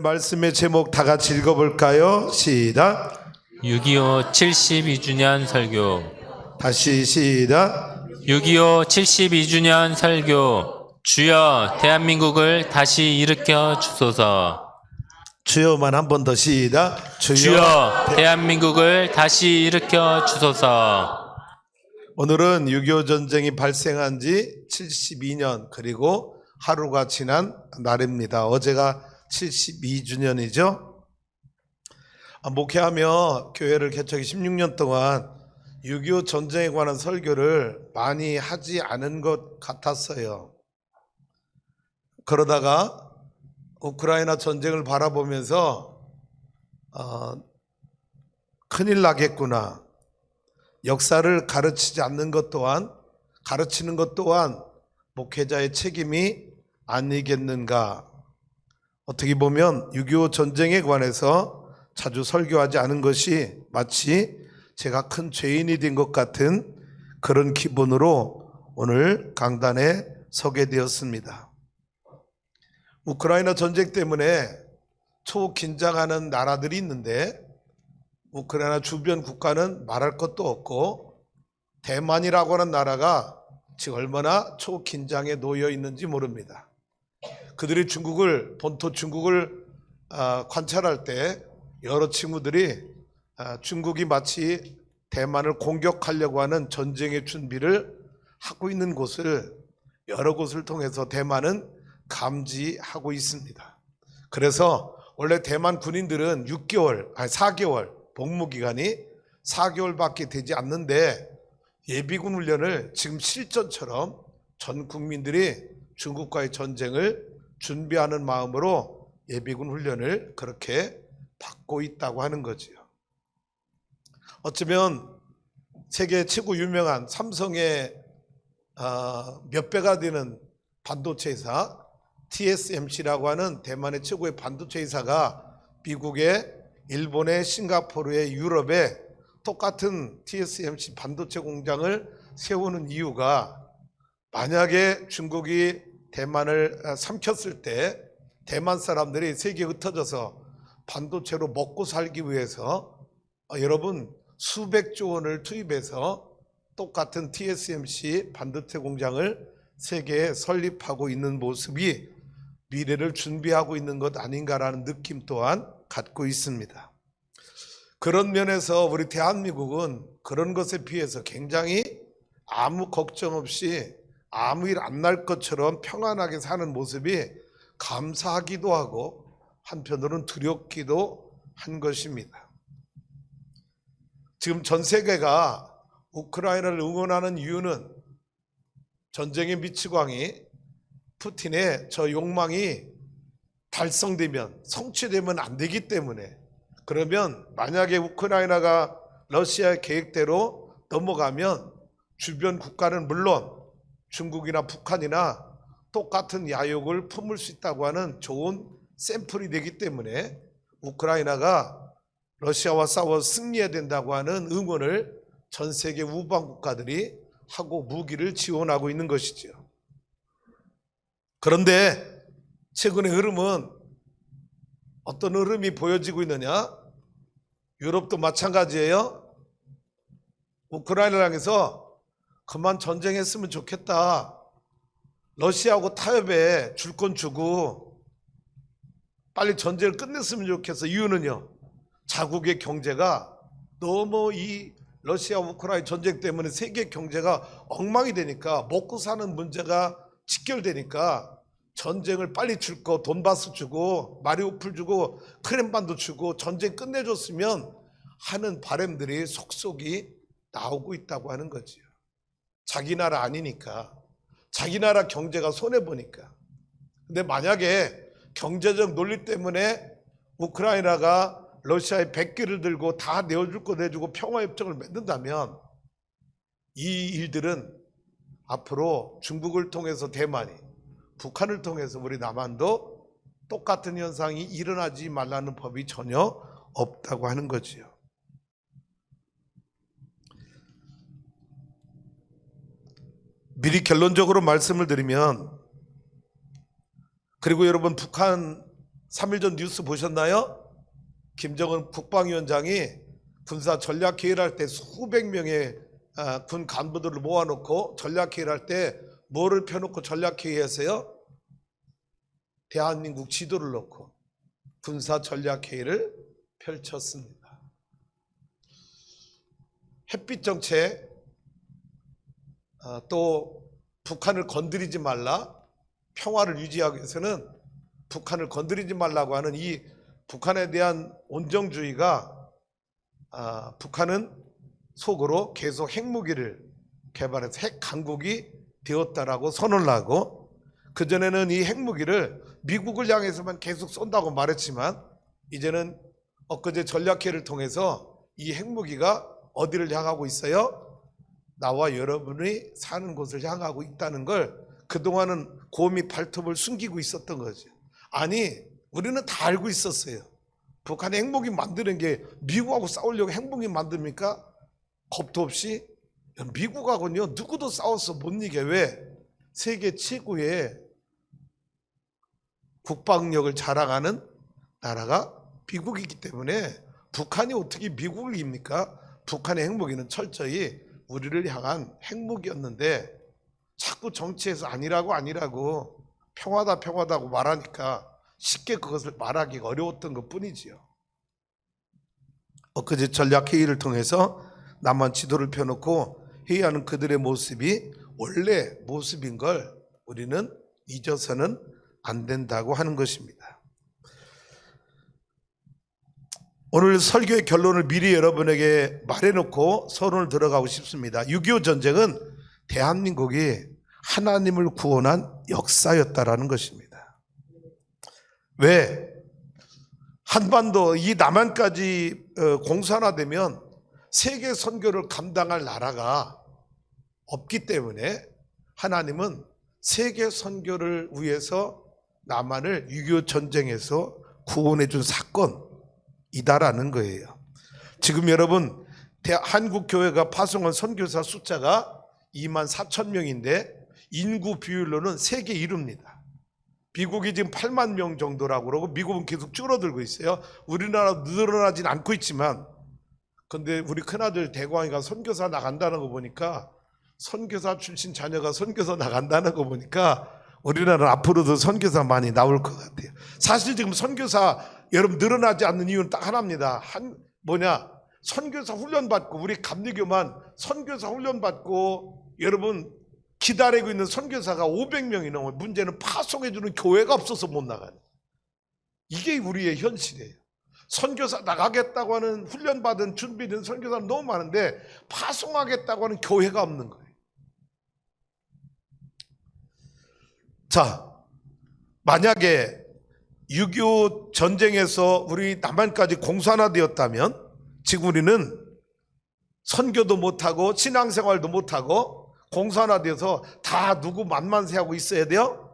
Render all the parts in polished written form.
말씀의 제목 다 같이 읽어볼까요? 시작. 6.25 72주년 설교. 다시 시작. 6.25 72주년 설교. 주여 대한민국을 다시 일으켜 주소서. 주여만 한 번 더 시작. 주여 대한민국을 다시 일으켜 주소서. 오늘은 6.25 전쟁이 발생한 지 72년 그리고 하루가 지난 날입니다. 어제가 72주년이죠. 목회하며 교회를 개척해 16년 동안 6.25 전쟁에 관한 설교를 많이 하지 않은 것 같았어요. 그러다가 우크라이나 전쟁을 바라보면서 큰일 나겠구나. 역사를 가르치지 않는 것 또한, 가르치는 것 또한 목회자의 책임이 아니겠는가. 어떻게 보면 6.25 전쟁에 관해서 자주 설교하지 않은 것이 마치 제가 큰 죄인이 된 것 같은 그런 기분으로 오늘 강단에 서게 되었습니다. 우크라이나 전쟁 때문에 초긴장하는 나라들이 있는데 우크라이나 주변 국가는 말할 것도 없고 대만이라고 하는 나라가 지금 얼마나 초긴장에 놓여 있는지 모릅니다. 그들이 본토 중국을 관찰할 때 여러 친구들이 중국이 마치 대만을 공격하려고 하는 전쟁의 준비를 하고 있는 곳을 여러 곳을 통해서 대만은 감지하고 있습니다. 그래서 원래 대만 군인들은 4개월 복무기간이 4개월밖에 되지 않는데 예비군 훈련을 지금 실전처럼 전 국민들이 중국과의 전쟁을 준비하는 마음으로 예비군 훈련을 그렇게 받고 있다고 하는 거지요. 어쩌면 세계 최고 유명한 삼성의 몇 배가 되는 반도체 회사 TSMC라고 하는 대만의 최고의 반도체 회사가 미국에, 일본에, 싱가포르에, 유럽에 똑같은 TSMC 반도체 공장을 세우는 이유가 만약에 중국이 대만을 삼켰을 때 대만 사람들이 세계에 흩어져서 반도체로 먹고 살기 위해서 여러분 수백조 원을 투입해서 똑같은 TSMC 반도체 공장을 세계에 설립하고 있는 모습이 미래를 준비하고 있는 것 아닌가라는 느낌 또한 갖고 있습니다. 그런 면에서 우리 대한민국은 그런 것에 비해서 굉장히 아무 걱정 없이 아무 일 안 날 것처럼 평안하게 사는 모습이 감사하기도 하고 한편으로는 두렵기도 한 것입니다. 지금 전 세계가 우크라이나를 응원하는 이유는 전쟁의 미치광이 푸틴의 저 욕망이 달성되면, 성취되면 안 되기 때문에, 그러면 만약에 우크라이나가 러시아의 계획대로 넘어가면 주변 국가는 물론 중국이나 북한이나 똑같은 야욕을 품을 수 있다고 하는 좋은 샘플이 되기 때문에 우크라이나가 러시아와 싸워 승리해야 된다고 하는 응원을 전 세계 우방 국가들이 하고 무기를 지원하고 있는 것이죠. 그런데 최근의 흐름은 어떤 흐름이 보여지고 있느냐? 유럽도 마찬가지예요. 우크라이나를 향해서 그만 전쟁했으면 좋겠다. 러시아하고 타협에 줄 건 주고 빨리 전쟁을 끝냈으면 좋겠어. 이유는요, 자국의 경제가 너무 이 러시아 우크라이나 전쟁 때문에 세계 경제가 엉망이 되니까, 먹고 사는 문제가 직결되니까 전쟁을 빨리 줄 거 돈바스 주고 마리우폴 주고 크렘반도 주고 전쟁 끝내줬으면 하는 바람들이 속속이 나오고 있다고 하는 거지요. 자기 나라 아니니까, 자기 나라 경제가 손해보니까. 근데 만약에 경제적 논리 때문에 우크라이나가 러시아의 백기를 들고 다 내어줄 거 내주고 평화협정을 맺는다면 이 일들은 앞으로 중국을 통해서 대만이, 북한을 통해서 우리 남한도 똑같은 현상이 일어나지 말라는 법이 전혀 없다고 하는 거지요. 미리 결론적으로 말씀을 드리면, 그리고 여러분 북한 3일 전 뉴스 보셨나요? 김정은 국방위원장이 군사 전략회의를 할 때 수백 명의 군 간부들을 모아놓고 전략회의를 할 때 뭐를 펴놓고 전략회의에서요? 대한민국 지도를 놓고 군사 전략회의를 펼쳤습니다. 햇빛 정책, 또 북한을 건드리지 말라, 평화를 유지하기 위해서는 북한을 건드리지 말라고 하는 이 북한에 대한 온정주의가 북한은 속으로 계속 핵무기를 개발해서 핵 강국이 되었다라고 선언을 하고, 그전에는 이 핵무기를 미국을 향해서만 계속 쏜다고 말했지만 이제는 엊그제 전략회의를 통해서 이 핵무기가 어디를 향하고 있어요? 나와 여러분이 사는 곳을 향하고 있다는 걸 그동안은 곰이 발톱을 숨기고 있었던 거죠. 아니, 우리는 다 알고 있었어요. 북한이 핵무기 만드는 게 미국하고 싸우려고 핵무기 만듭니까? 겁도 없이. 미국하고는요 누구도 싸워서 못 이겨. 왜? 세계 최고의 국방력을 자랑하는 나라가 미국이기 때문에 북한이 어떻게 미국을 이깁니까? 북한의 핵무기는 철저히 우리를 향한 핵무기였는데 자꾸 정치에서 아니라고 평화다고 말하니까 쉽게 그것을 말하기가 어려웠던 것 뿐이지요. 엊그제 전략회의를 통해서 남한 지도를 펴놓고 회의하는 그들의 모습이 원래 모습인 걸 우리는 잊어서는 안 된다고 하는 것입니다. 오늘 설교의 결론을 미리 여러분에게 말해놓고 서론을 들어가고 싶습니다. 6.25 전쟁은 대한민국이 하나님을 구원한 역사였다라는 것입니다. 왜? 한반도 이 남한까지 공산화되면 세계 선교를 감당할 나라가 없기 때문에 하나님은 세계 선교를 위해서 남한을 6.25 전쟁에서 구원해 준 사건이다라는 거예요. 지금 여러분 한국교회가 파송한 선교사 숫자가 24,000명인데 인구 비율로는 세계 1위입니다. 미국이 지금 8만 명 정도라고 그러고 미국은 계속 줄어들고 있어요. 우리나라 늘어나진 않고 있지만, 근데 우리 큰아들 대광이가 선교사 나간다는 거 보니까, 선교사 출신 자녀가 선교사 나간다는 거 보니까 우리나라는 앞으로도 선교사 많이 나올 것 같아요. 사실 지금 선교사 여러분 늘어나지 않는 이유는 딱 하나입니다. 선교사 훈련 받고, 우리 감리교만 선교사 훈련 받고 여러분 기다리고 있는 선교사가 500명이 넘어요. 문제는 파송해주는 교회가 없어서 못 나가요. 이게 우리의 현실이에요. 선교사 나가겠다고 하는 훈련받은 준비된 선교사는 너무 많은데 파송하겠다고 하는 교회가 없는 거예요. 자, 만약에 6.25 전쟁에서 우리 남한까지 공산화되었다면 지금 우리는 선교도 못하고 신앙생활도 못하고 공산화돼서 다 누구 만만세하고 있어야 돼요?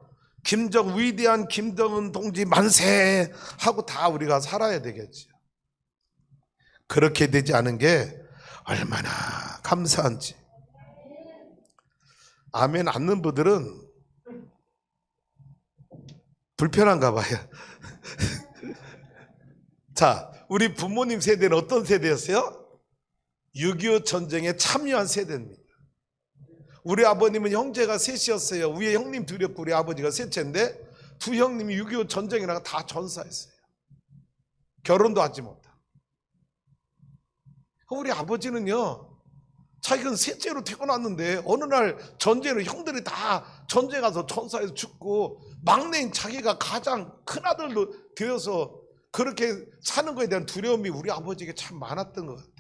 위대한 김정은 동지 만세 하고 다 우리가 살아야 되겠죠. 그렇게 되지 않은 게 얼마나 감사한지. 아멘 않는 분들은 불편한가 봐요. 자, 우리 부모님 세대는 어떤 세대였어요? 6.25 전쟁에 참여한 세대입니다. 우리 아버님은 형제가 셋이었어요. 위에 형님 둘이었고 우리 아버지가 셋째인데 두 형님이 6.25 전쟁이라가 다 전사했어요. 결혼도 하지 못하고. 우리 아버지는요, 자기는 셋째로 태어났는데 어느 날 전쟁으로 형들이 다 전쟁 가서 전사해서 죽고 막내인 자기가 가장 큰 아들로 되어서 그렇게 사는 것에 대한 두려움이 우리 아버지에게 참 많았던 것 같아요.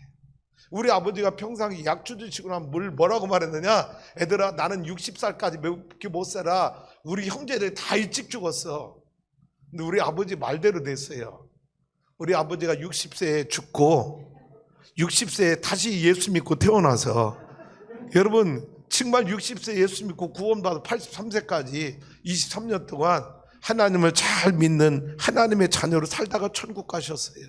우리 아버지가 평상시 약주 드시고 나면 뭐라고 말했느냐? 애들아, 나는 60살까지 몇개 못 살아. 우리 형제들이 다 일찍 죽었어. 근데 우리 아버지 말대로 됐어요. 우리 아버지가 60세에 죽고 60세에 다시 예수 믿고 태어나서, 여러분 정말 60세 예수 믿고 구원받아 83세까지 23년 동안 하나님을 잘 믿는 하나님의 자녀로 살다가 천국 가셨어요.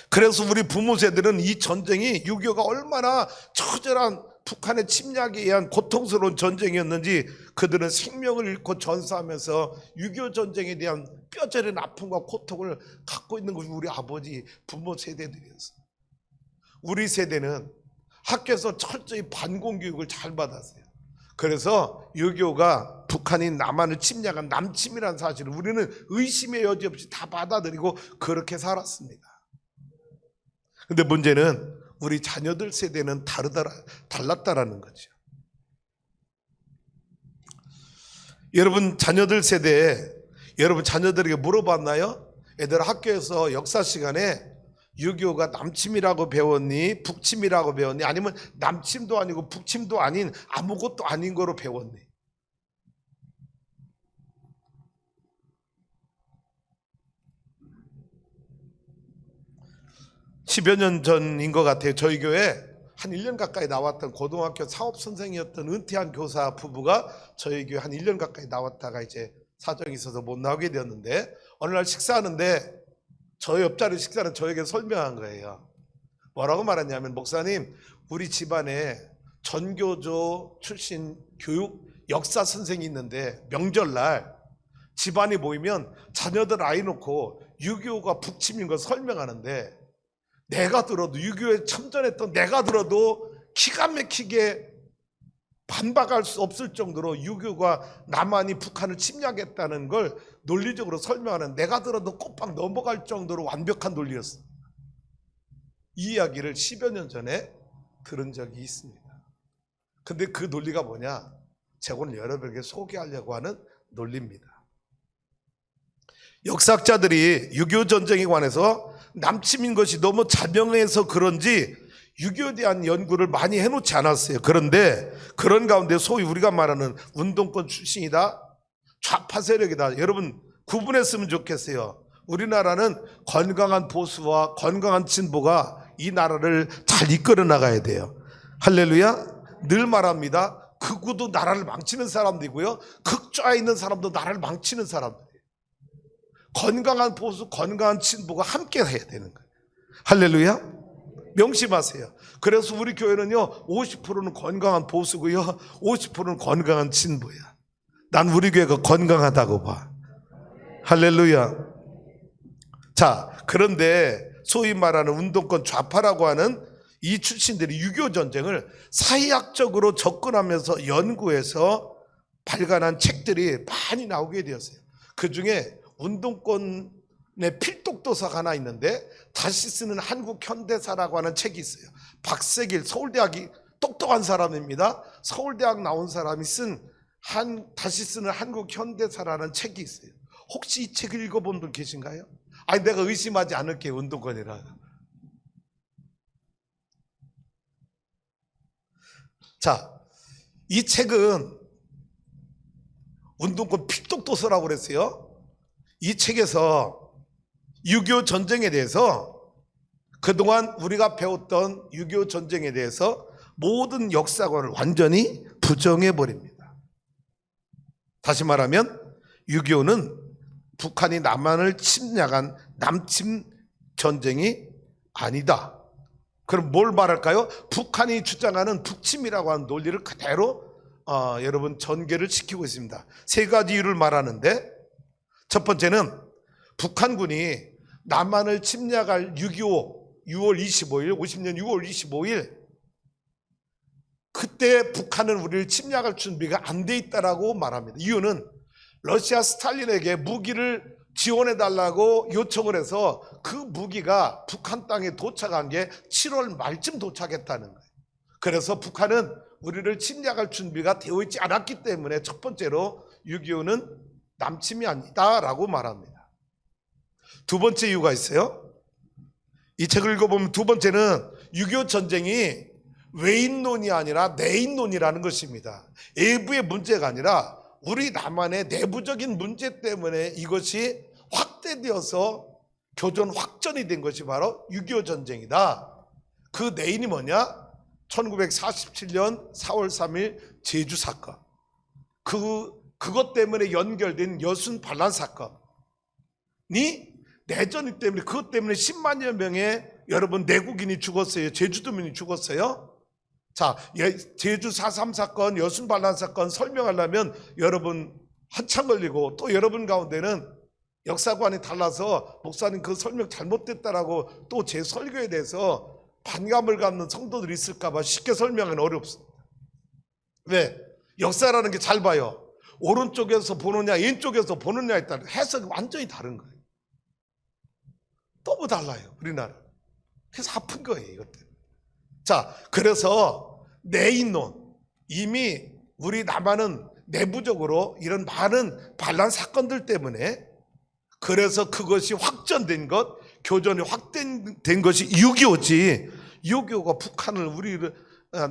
그래서 우리 부모 세대는 이 전쟁이 6.25가 얼마나 처절한 북한의 침략에 의한 고통스러운 전쟁이었는지 그들은 생명을 잃고 전사하면서 6.25 전쟁에 대한 뼈저린 아픔과 고통을 갖고 있는 것이 우리 아버지 부모 세대들이었어요. 우리 세대는 학교에서 철저히 반공교육을 잘 받았어요. 그래서 6.25가 북한이 남한을 침략한 남침이라는 사실을 우리는 의심의 여지 없이 다 받아들이고 그렇게 살았습니다. 근데 문제는 우리 자녀들 세대는 달랐다라는 거죠. 여러분 자녀들 세대에 여러분 자녀들에게 물어봤나요? 애들 학교에서 역사 시간에 6.25가 남침이라고 배웠니? 북침이라고 배웠니? 아니면 남침도 아니고 북침도 아닌 아무것도 아닌 거로 배웠니? (10여 년) 전인 것 같아요. 저희 교회 한 1년 가까이 나왔던 고등학교 사업 선생이었던 은퇴한 교사 부부가 저희 교회 한 1년 가까이 나왔다가 이제 사정이 있어서 못 나오게 되었는데, 어느 날 식사하는데 저희 옆자리 식사는 저에게 설명한 거예요. 뭐라고 말했냐면, 목사님, 우리 집안에 전교조 출신 교육 역사 선생이 있는데 명절날 집안이 모이면 자녀들 아이 놓고 6.25가 북침인 거 설명하는데, 내가 들어도 6.25에 참전했던 내가 들어도 기가 막히게 반박할 수 없을 정도로 6.25가 남한이 북한을 침략했다는 걸 논리적으로 설명하는, 내가 들어도 꼬박 넘어갈 정도로 완벽한 논리였어. 이 이야기를 10여 년 전에 들은 적이 있습니다. 근데 그 논리가 뭐냐? 제가 오늘 여러분에게 소개하려고 하는 논리입니다. 역사학자들이 6.25 전쟁에 관해서 남침인 것이 너무 자명해서 그런지 6.25에 대한 연구를 많이 해놓지 않았어요. 그런데 그런 가운데 소위 우리가 말하는 운동권 출신이다, 좌파 세력이다, 여러분 구분했으면 좋겠어요. 우리나라는 건강한 보수와 건강한 진보가 이 나라를 잘 이끌어 나가야 돼요. 할렐루야. 늘 말합니다. 극우도 나라를 망치는 사람들이고요, 극좌에 있는 사람도 나라를 망치는 사람들이에요. 건강한 보수, 건강한 진보가 함께 해야 되는 거예요. 할렐루야. 명심하세요. 그래서 우리 교회는요 50%는 건강한 보수고요 50%는 건강한 진보야. 난 우리 교회가 건강하다고 봐. 할렐루야. 자, 그런데 소위 말하는 운동권 좌파라고 하는 이 출신들이 6.25 전쟁을 사회학적으로 접근하면서 연구해서 발간한 책들이 많이 나오게 되었어요. 그 중에 운동권의 필독도서가 하나 있는데, 다시 쓰는 한국 현대사라고 하는 책이 있어요. 박세길, 서울대학이 똑똑한 사람입니다. 서울대학 나온 사람이 쓴 다시 쓰는 한국 현대사라는 책이 있어요. 혹시 이 책을 읽어본 분 계신가요? 아니, 내가 의심하지 않을게요. 운동권이라. 자, 이 책은 운동권 필독도서라고 그랬어요. 이 책에서 6.25 전쟁에 대해서, 그동안 우리가 배웠던 6.25 전쟁에 대해서 모든 역사관을 완전히 부정해버립니다. 다시 말하면 6.25는 북한이 남한을 침략한 남침 전쟁이 아니다. 그럼 뭘 말할까요? 북한이 주장하는 북침이라고 하는 논리를 그대로 여러분 전개를 시키고 있습니다. 세 가지 이유를 말하는데, 첫 번째는 북한군이 남한을 침략할 6.25 6월 25일 50년 6월 25일 그때 북한은 우리를 침략할 준비가 안 돼 있다라고 말합니다. 이유는 러시아 스탈린에게 무기를 지원해달라고 요청을 해서 그 무기가 북한 땅에 도착한 게 7월 말쯤 도착했다는 거예요. 그래서 북한은 우리를 침략할 준비가 되어 있지 않았기 때문에 첫 번째로 6.25는 남침이 아니다라고 말합니다. 두 번째 이유가 있어요. 이 책을 읽어보면 두 번째는 6.25 전쟁이 외인론이 아니라 내인론이라는 것입니다. 외부의 문제가 아니라 우리 남한의 내부적인 문제 때문에 이것이 확대되어서 교전 확전이 된 것이 바로 6.25 전쟁이다. 그 내인이 뭐냐? 1947년 4월 3일 제주 사건, 그것 때문에 연결된 여순 반란 사건이 내전이기 때문에, 그것 때문에 10만여 명의 여러분 내국인이 죽었어요. 제주도민이 죽었어요. 자, 제주 4.3 사건, 여순 반란 사건 설명하려면 여러분 한참 걸리고, 또 여러분 가운데는 역사관이 달라서 목사님 그 설명 잘못됐다라고 또 제 설교에 대해서 반감을 갖는 성도들이 있을까 봐 쉽게 설명은 어렵습니다. 왜? 역사라는 게 잘 봐요. 오른쪽에서 보느냐 왼쪽에서 보느냐에 따라 해석이 완전히 다른 거예요. 너무 달라요, 우리나라. 그래서 아픈 거예요, 이것들. 자, 그래서 내인론, 이미 우리 남한은 내부적으로 이런 많은 반란 사건들 때문에, 그래서 그것이 확전된 것, 교전이 확대된 것이 6.25지 6.25가 북한을, 우리를,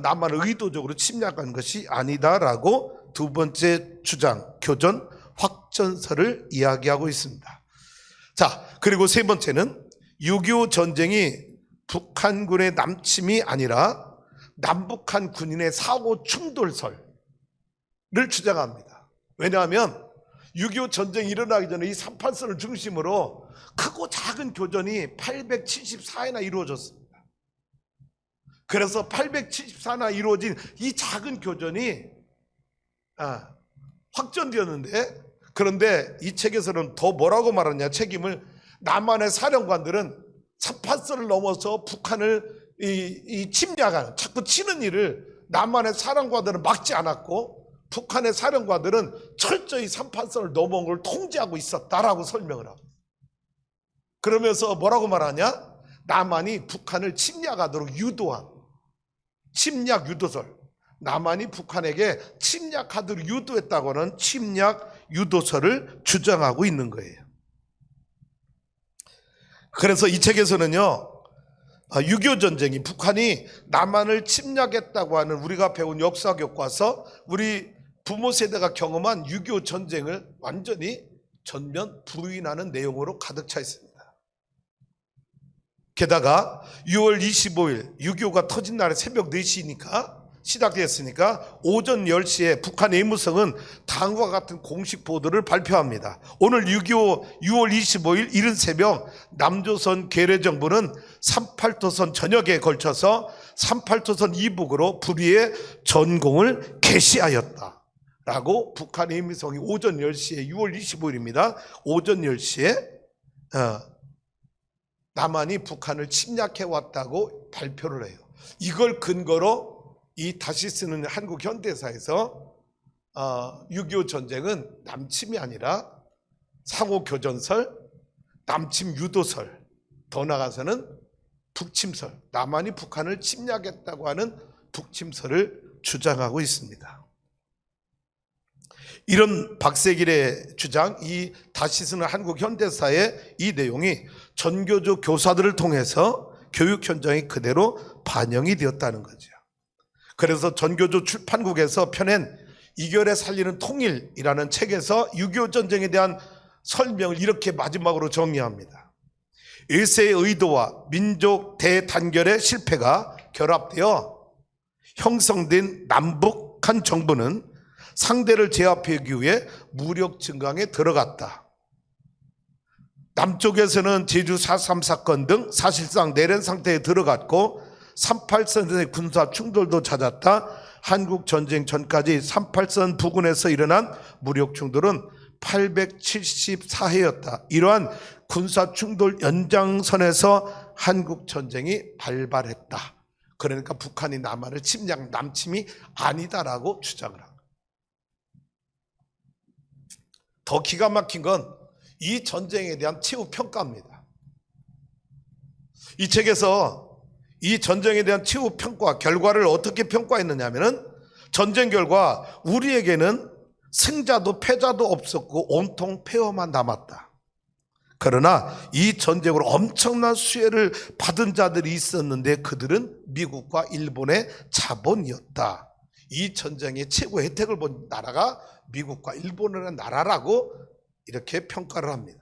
남한을 의도적으로 침략한 것이 아니다라고 두 번째 주장, 교전 확전설을 이야기하고 있습니다. 자, 그리고 세 번째는 6.25 전쟁이 북한군의 남침이 아니라 남북한 군인의 사고 충돌설을 주장합니다. 왜냐하면 6.25 전쟁이 일어나기 전에 이 38선을 중심으로 크고 작은 교전이 874회나 이루어졌습니다. 그래서 874나 이루어진 이 작은 교전이 확전되었는데, 그런데 이 책에서는 더 뭐라고 말하냐, 책임을 남한의 사령관들은 38선을 넘어서 북한을 침략하는, 자꾸 치는 일을 남한의 사령관들은 막지 않았고, 북한의 사령관들은 철저히 38선을 넘어온 걸 통제하고 있었다라고 설명을 합니다. 그러면서 뭐라고 말하냐? 남한이 북한을 침략하도록 유도한 침략 유도설, 남한이 북한에게 침략하도록 유도했다고는 침략 유도설을 주장하고 있는 거예요. 그래서 이 책에서는요, 6.25 전쟁이 북한이 남한을 침략했다고 하는 우리가 배운 역사 교과서, 우리 부모 세대가 경험한 6.25 전쟁을 완전히 전면 부인하는 내용으로 가득 차 있습니다. 게다가 6월 25일 6.25가 터진 날에 새벽 4시니까 시작됐으니까 오전 10시에 북한 외무성은 다음과 같은 공식 보도를 발표합니다. 오늘 6.25 6월 25일 이른 새벽 남조선 괴뢰정부는 38도선 전역에 걸쳐서 38도선 이북으로 불의의 전공을 개시하였다 라고 북한 외무성이 오전 10시에, 6월 25일입니다. 오전 10시에 남한이 북한을 침략해왔다고 발표를 해요. 이걸 근거로 이 다시 쓰는 한국 현대사에서 6.25 전쟁은 남침이 아니라 상호교전설, 남침 유도설, 더 나아가서는 북침설, 남한이 북한을 침략했다고 하는 북침설을 주장하고 있습니다. 이런 박세길의 주장, 이 다시 쓰는 한국 현대사의 이 내용이 전교조 교사들을 통해서 교육 현장에 그대로 반영이 되었다는 거죠. 그래서 전교조 출판국에서 펴낸 이결에 살리는 통일이라는 책에서 6.25 전쟁에 대한 설명을 이렇게 마지막으로 정리합니다. 일세의 의도와 민족 대단결의 실패가 결합되어 형성된 남북한 정부는 상대를 제압하기 위해 무력 증강에 들어갔다. 남쪽에서는 제주 4.3 사건 등 사실상 내란 상태에 들어갔고 38선의 군사 충돌도 잦았다. 한국 전쟁 전까지 38선 부근에서 일어난 무력 충돌은 874회였다. 이러한 군사 충돌 연장선에서 한국 전쟁이 발발했다. 그러니까 북한이 남한을 침략, 남침이 아니다라고 주장을 합니다. 더 기가 막힌 건 이 전쟁에 대한 최후 평가입니다. 이 책에서 이 전쟁에 대한 최후 평가 결과를 어떻게 평가했느냐 하면은, 전쟁 결과 우리에게는 승자도 패자도 없었고 온통 폐허만 남았다. 그러나 이 전쟁으로 엄청난 수혜를 받은 자들이 있었는데 그들은 미국과 일본의 자본이었다. 이 전쟁의 최고의 혜택을 본 나라가 미국과 일본이라는 나라라고 이렇게 평가를 합니다.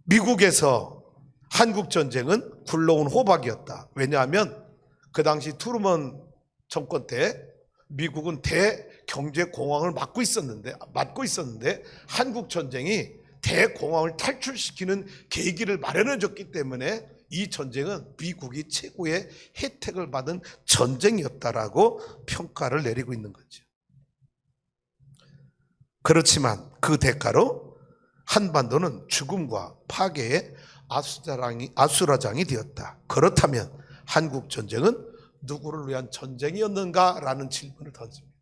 미국에서 한국 전쟁은 굴러온 호박이었다. 왜냐하면 그 당시 트루먼 정권 때 미국은 대경제공황을 맞고 있었는데 한국 전쟁이 대공황을 탈출시키는 계기를 마련해 줬기 때문에 이 전쟁은 미국이 최고의 혜택을 받은 전쟁이었다라고 평가를 내리고 있는 거죠. 그렇지만 그 대가로 한반도는 죽음과 파괴의 아수라장이 되었다. 그렇다면 한국 전쟁은 누구를 위한 전쟁이었는가라는 질문을 던집니다.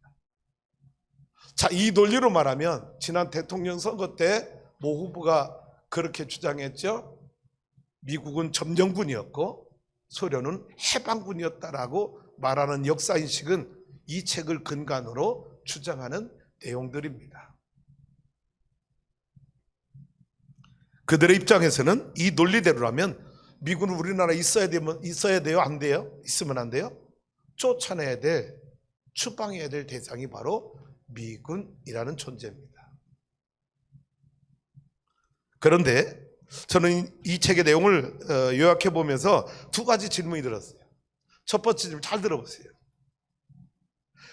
자, 이 논리로 말하면 지난 대통령 선거 때 모 후보가 그렇게 주장했죠. 미국은 점령군이었고 소련은 해방군이었다라고 말하는 역사인식은 이 책을 근간으로 주장하는 내용들입니다. 그들의 입장에서는 이 논리대로라면 미군은 우리나라에 있어야 돼요? 안 돼요? 있으면 안 돼요? 쫓아내야 될, 추방해야 될 대상이 바로 미군이라는 존재입니다. 그런데 저는 이 책의 내용을 요약해 보면서 두 가지 질문이 들었어요. 첫 번째 질문 잘 들어보세요.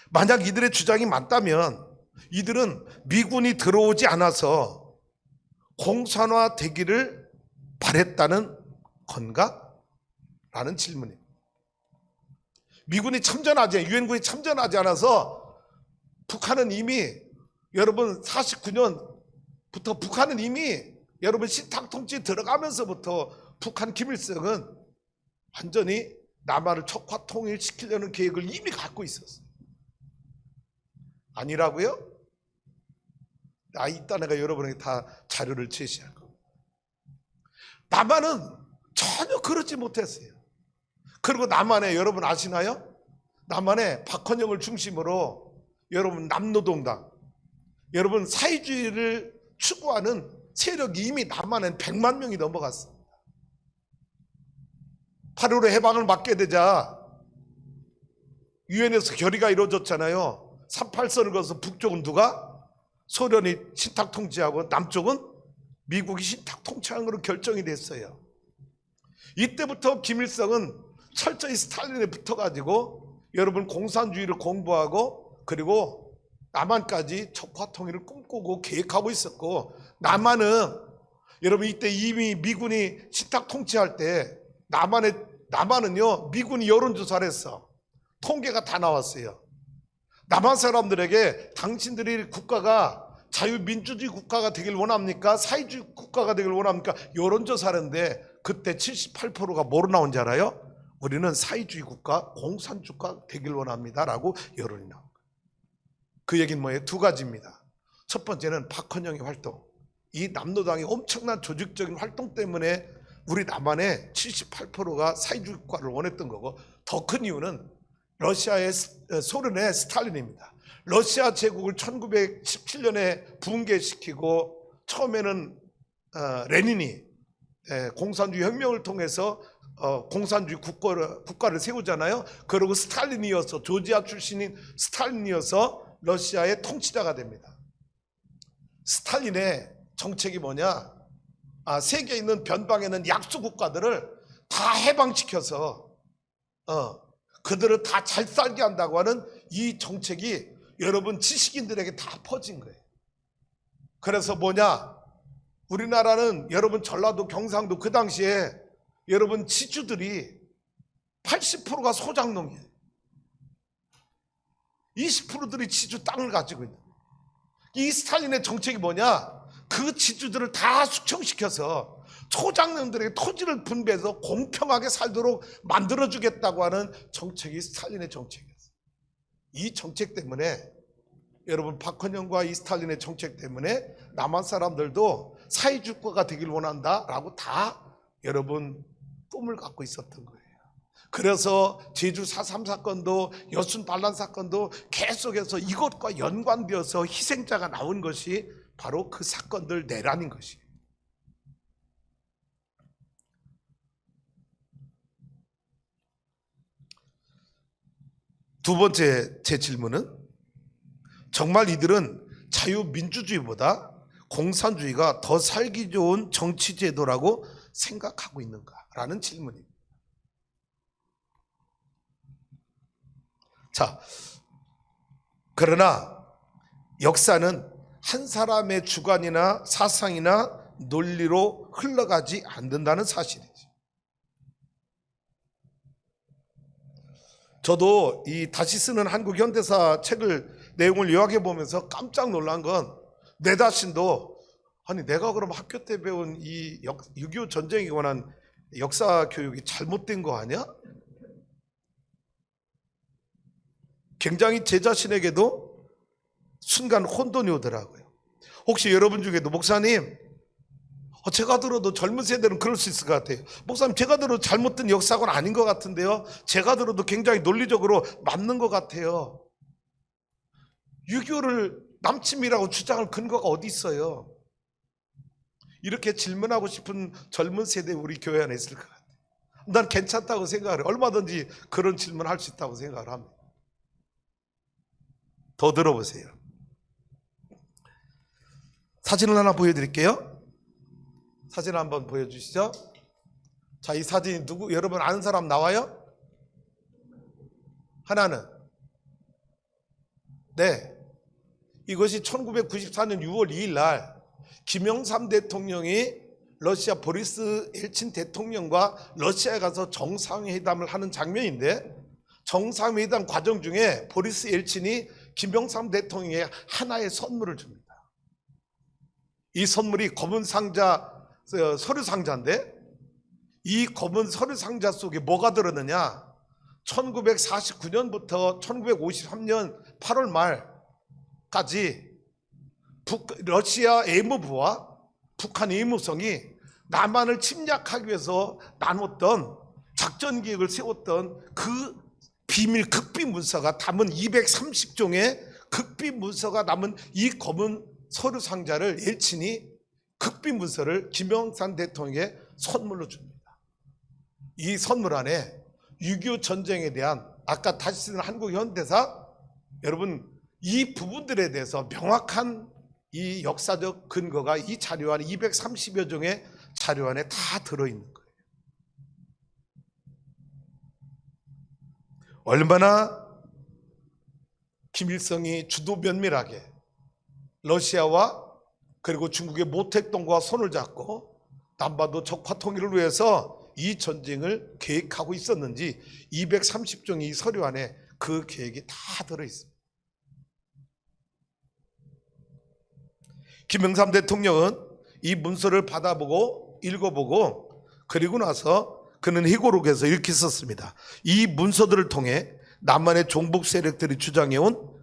만약 이들의 주장이 맞다면 이들은 미군이 들어오지 않아서 공산화되기를 바랬다는 건가? 라는 질문입니다. 미군이 참전하지, 유엔군이 참전하지 않아서 북한은 이미 여러분 49년부터 북한은 이미 여러분 신탁통치에 들어가면서부터 북한 김일성은 완전히 남한을 척화 통일시키려는 계획을 이미 갖고 있었어요. 아니라고요? 이따 내가 여러분에게 다 자료를 제시할 겁니다. 남한은 전혀 그렇지 못했어요. 그리고 남한에 여러분 아시나요? 남한에 박헌영을 중심으로 여러분 남노동당, 여러분 사회주의를 추구하는 세력이 이미 남한엔 100만 명이 넘어갔습니다. 8.15 해방을 맞게 되자 유엔에서 결의가 이루어졌잖아요. 38선을 거서 북쪽은 누가? 소련이 신탁 통치하고 남쪽은 미국이 신탁 통치하는 것으로 결정이 됐어요. 이때부터 김일성은 철저히 스탈린에 붙어가지고 여러분 공산주의를 공부하고 그리고 남한까지 척화 통일을 꿈꾸고 계획하고 있었고, 남한은 여러분 이때 이미 미군이 신탁 통치할 때 남한은요 미군이 여론조사를 했어. 통계가 다 나왔어요. 남한 사람들에게 당신들이 국가가 자유민주주의 국가가 되길 원합니까? 사회주의 국가가 되길 원합니까? 여론조사를 했는데 그때 78%가 뭐로 나온 줄 알아요? 우리는 사회주의 국가, 공산주의 국가 되길 원합니다 라고 여론이 나온 거예요. 그 얘기는 뭐예요? 두 가지입니다. 첫 번째는 박헌영의 활동, 이 남노당의 엄청난 조직적인 활동 때문에 우리 남한의 78%가 사회주의 국가를 원했던 거고, 더 큰 이유는 소련의 스탈린입니다. 러시아 제국을 1917년에 붕괴시키고 처음에는 레닌이 공산주의 혁명을 통해서 공산주의 국가를 세우잖아요. 그리고 스탈린이어서, 조지아 출신인 스탈린이어서 러시아의 통치자가 됩니다. 스탈린의 정책이 뭐냐? 세계에 있는 변방에 있는 약소 국가들을 다 해방시켜서 그들을 다 잘 살게 한다고 하는 이 정책이 여러분 지식인들에게 다 퍼진 거예요. 그래서 뭐냐? 우리나라는 여러분 전라도, 경상도 그 당시에 여러분 지주들이 80%가 소작농이에요. 20%들이 지주 땅을 가지고 있는 거예요. 이 스탈린의 정책이 뭐냐? 그 지주들을 다 숙청시켜서 소작농들에게 토지를 분배해서 공평하게 살도록 만들어주겠다고 하는 정책이 스탈린의 정책이었어요. 이 정책 때문에 여러분 박헌영과 이 스탈린의 정책 때문에 남한 사람들도 사회주의 국가가 되길 원한다라고 다 여러분 꿈을 갖고 있었던 거예요. 그래서 제주 4.3 사건도, 여순 반란 사건도 계속해서 이것과 연관되어서 희생자가 나온 것이 바로 그 사건들 내란인 것이에요. 두 번째 제 질문은, 정말 이들은 자유민주주의보다 공산주의가 더 살기 좋은 정치제도라고 생각하고 있는가라는 질문입니다. 자, 그러나 역사는 한 사람의 주관이나 사상이나 논리로 흘러가지 않는다는 사실이죠. 저도 이 다시 쓰는 한국 현대사 책을 내용을 요약해 보면서 깜짝 놀란 건 내 자신도 아니 내가 그럼 학교 때 배운 이 6.25 전쟁에 관한 역사 교육이 잘못된 거 아니야? 굉장히 제 자신에게도 순간 혼돈이 오더라고요. 혹시 여러분 중에도 목사님 제가 들어도 젊은 세대는 그럴 수 있을 것 같아요. 목사님 제가 들어도 잘못된 역사관 아닌 것 같은데요. 제가 들어도 굉장히 논리적으로 맞는 것 같아요. 6.25를 남침이라고 주장할 근거가 어디 있어요? 이렇게 질문하고 싶은 젊은 세대 우리 교회 안에 있을 것 같아요. 난 괜찮다고 생각을 해요. 얼마든지 그런 질문할 수 있다고 생각을 합니다. 더 들어보세요. 사진을 하나 보여드릴게요. 사진 한번 보여주시죠. 자, 이 사진이 누구 여러분 아는 사람 나와요? 하나는 네, 이것이 1994년 6월 2일 날 김영삼 대통령이 러시아 보리스 엘친 대통령과 러시아에 가서 정상회담을 하는 장면인데, 정상회담 과정 중에 보리스 엘친이 김영삼 대통령에게 하나의 선물을 줍니다. 이 선물이 검은 상자, 서류 상자인데, 이 검은 서류 상자 속에 뭐가 들었느냐? 1949년부터 1953년 8월 말까지 러시아 의무부와 북한 의무성이 남한을 침략하기 위해서 나눴던 작전 계획을 세웠던 그 비밀 극비 문서가 담은 230종의 극비 문서가 남은 이 검은 서류 상자를 엘친이 극비 문서를 김영삼 대통령에게 선물로 줍니다. 이 선물 안에 6.25 전쟁에 대한 아까 다시 쓰는 한국 현대사, 여러분 이 부분들에 대해서 명확한 이 역사적 근거가 이 자료 안에 230여 종의 자료 안에 다 들어있는 거예요. 얼마나 김일성이 주도 면밀하게 러시아와 그리고 중국의 모택동과 손을 잡고 남반도 적화 통일을 위해서 이 전쟁을 계획하고 있었는지 230종의 이 서류 안에 그 계획이 다 들어있습니다. 김영삼 대통령은 이 문서를 받아보고 읽어보고 그리고 나서 그는 회고록에서 이렇게 썼습니다. 이 문서들을 통해 남한의 종북 세력들이 주장해온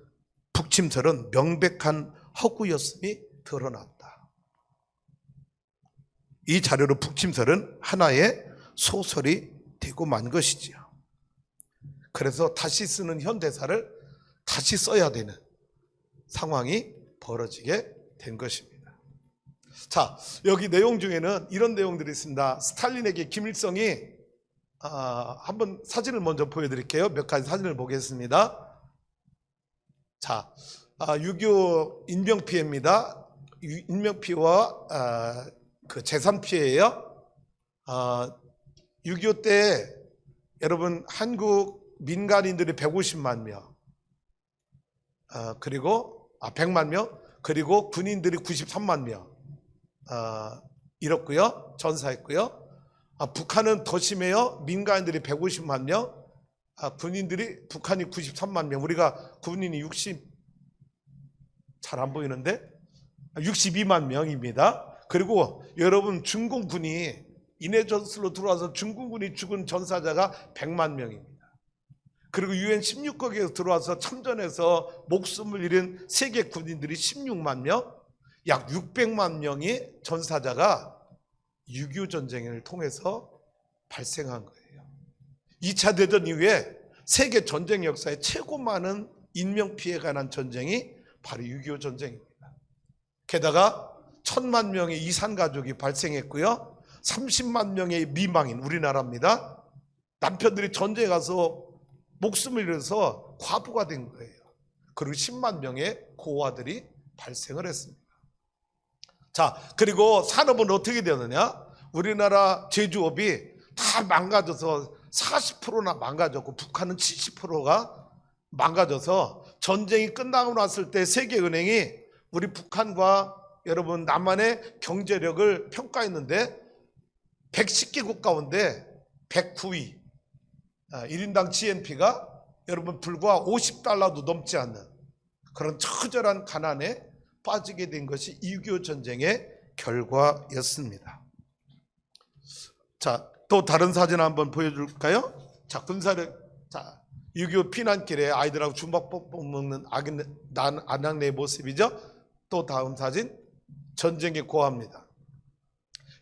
북침설은 명백한 허구였음이 드러났다. 이 자료로 북침설은 하나의 소설이 되고 만 것이지요. 그래서 다시 쓰는 현대사를 다시 써야 되는 상황이 벌어지게 된 것입니다. 자, 여기 내용 중에는 이런 내용들이 있습니다. 스탈린에게 김일성이 한번 사진을 먼저 보여드릴게요. 몇 가지 사진을 보겠습니다. 자, 6.25 인명피해입니다. 인명피해와 그 재산피해예요. 6.25 때 여러분 한국 민간인들이 150만 명, 그리고 100만 명, 그리고 군인들이 93만 명 잃었고요. 전사했고요. 북한은 더 심해요. 민간인들이 150만 명, 군인들이 북한이 93만 명, 우리가 군인이 잘 안 보이는데 62만 명입니다. 그리고 여러분 중공군이 인해전술로 들어와서 중공군이 죽은 전사자가 100만 명입니다. 그리고 UN 16국에서 들어와서 참전해서 목숨을 잃은 세계 군인들이 16만 명, 약 600만 명의 전사자가 6.25 전쟁을 통해서 발생한 거예요. 2차 대전 이후에 세계 전쟁 역사에 최고 많은 인명피해가 난 전쟁이 바로 6.25 전쟁입니다. 게다가 1000만 명의 이산가족이 발생했고요. 30만 명의 미망인, 우리나라입니다. 남편들이 전쟁에 가서 목숨을 잃어서 과부가 된 거예요. 그리고 10만 명의 고아들이 발생을 했습니다. 자, 그리고 산업은 어떻게 되느냐? 우리나라 제조업이 다 망가져서 40%나 망가졌고 북한은 70%가 망가져서 전쟁이 끝나고 났을 때 세계은행이 우리 북한과 여러분 남한의 경제력을 평가했는데 110개국 가운데 109위, 1인당 GNP가 여러분 불과 50달러도 넘지 않는 그런 처절한 가난에 빠지게 된 것이 6.25 전쟁의 결과였습니다. 자, 또 다른 사진 한번 보여줄까요? 자, 군사력, 자, 6.25 피난길에 아이들하고 주먹밥 먹는 아낙네의 모습이죠. 또 다음 사진, 전쟁의 고아입니다.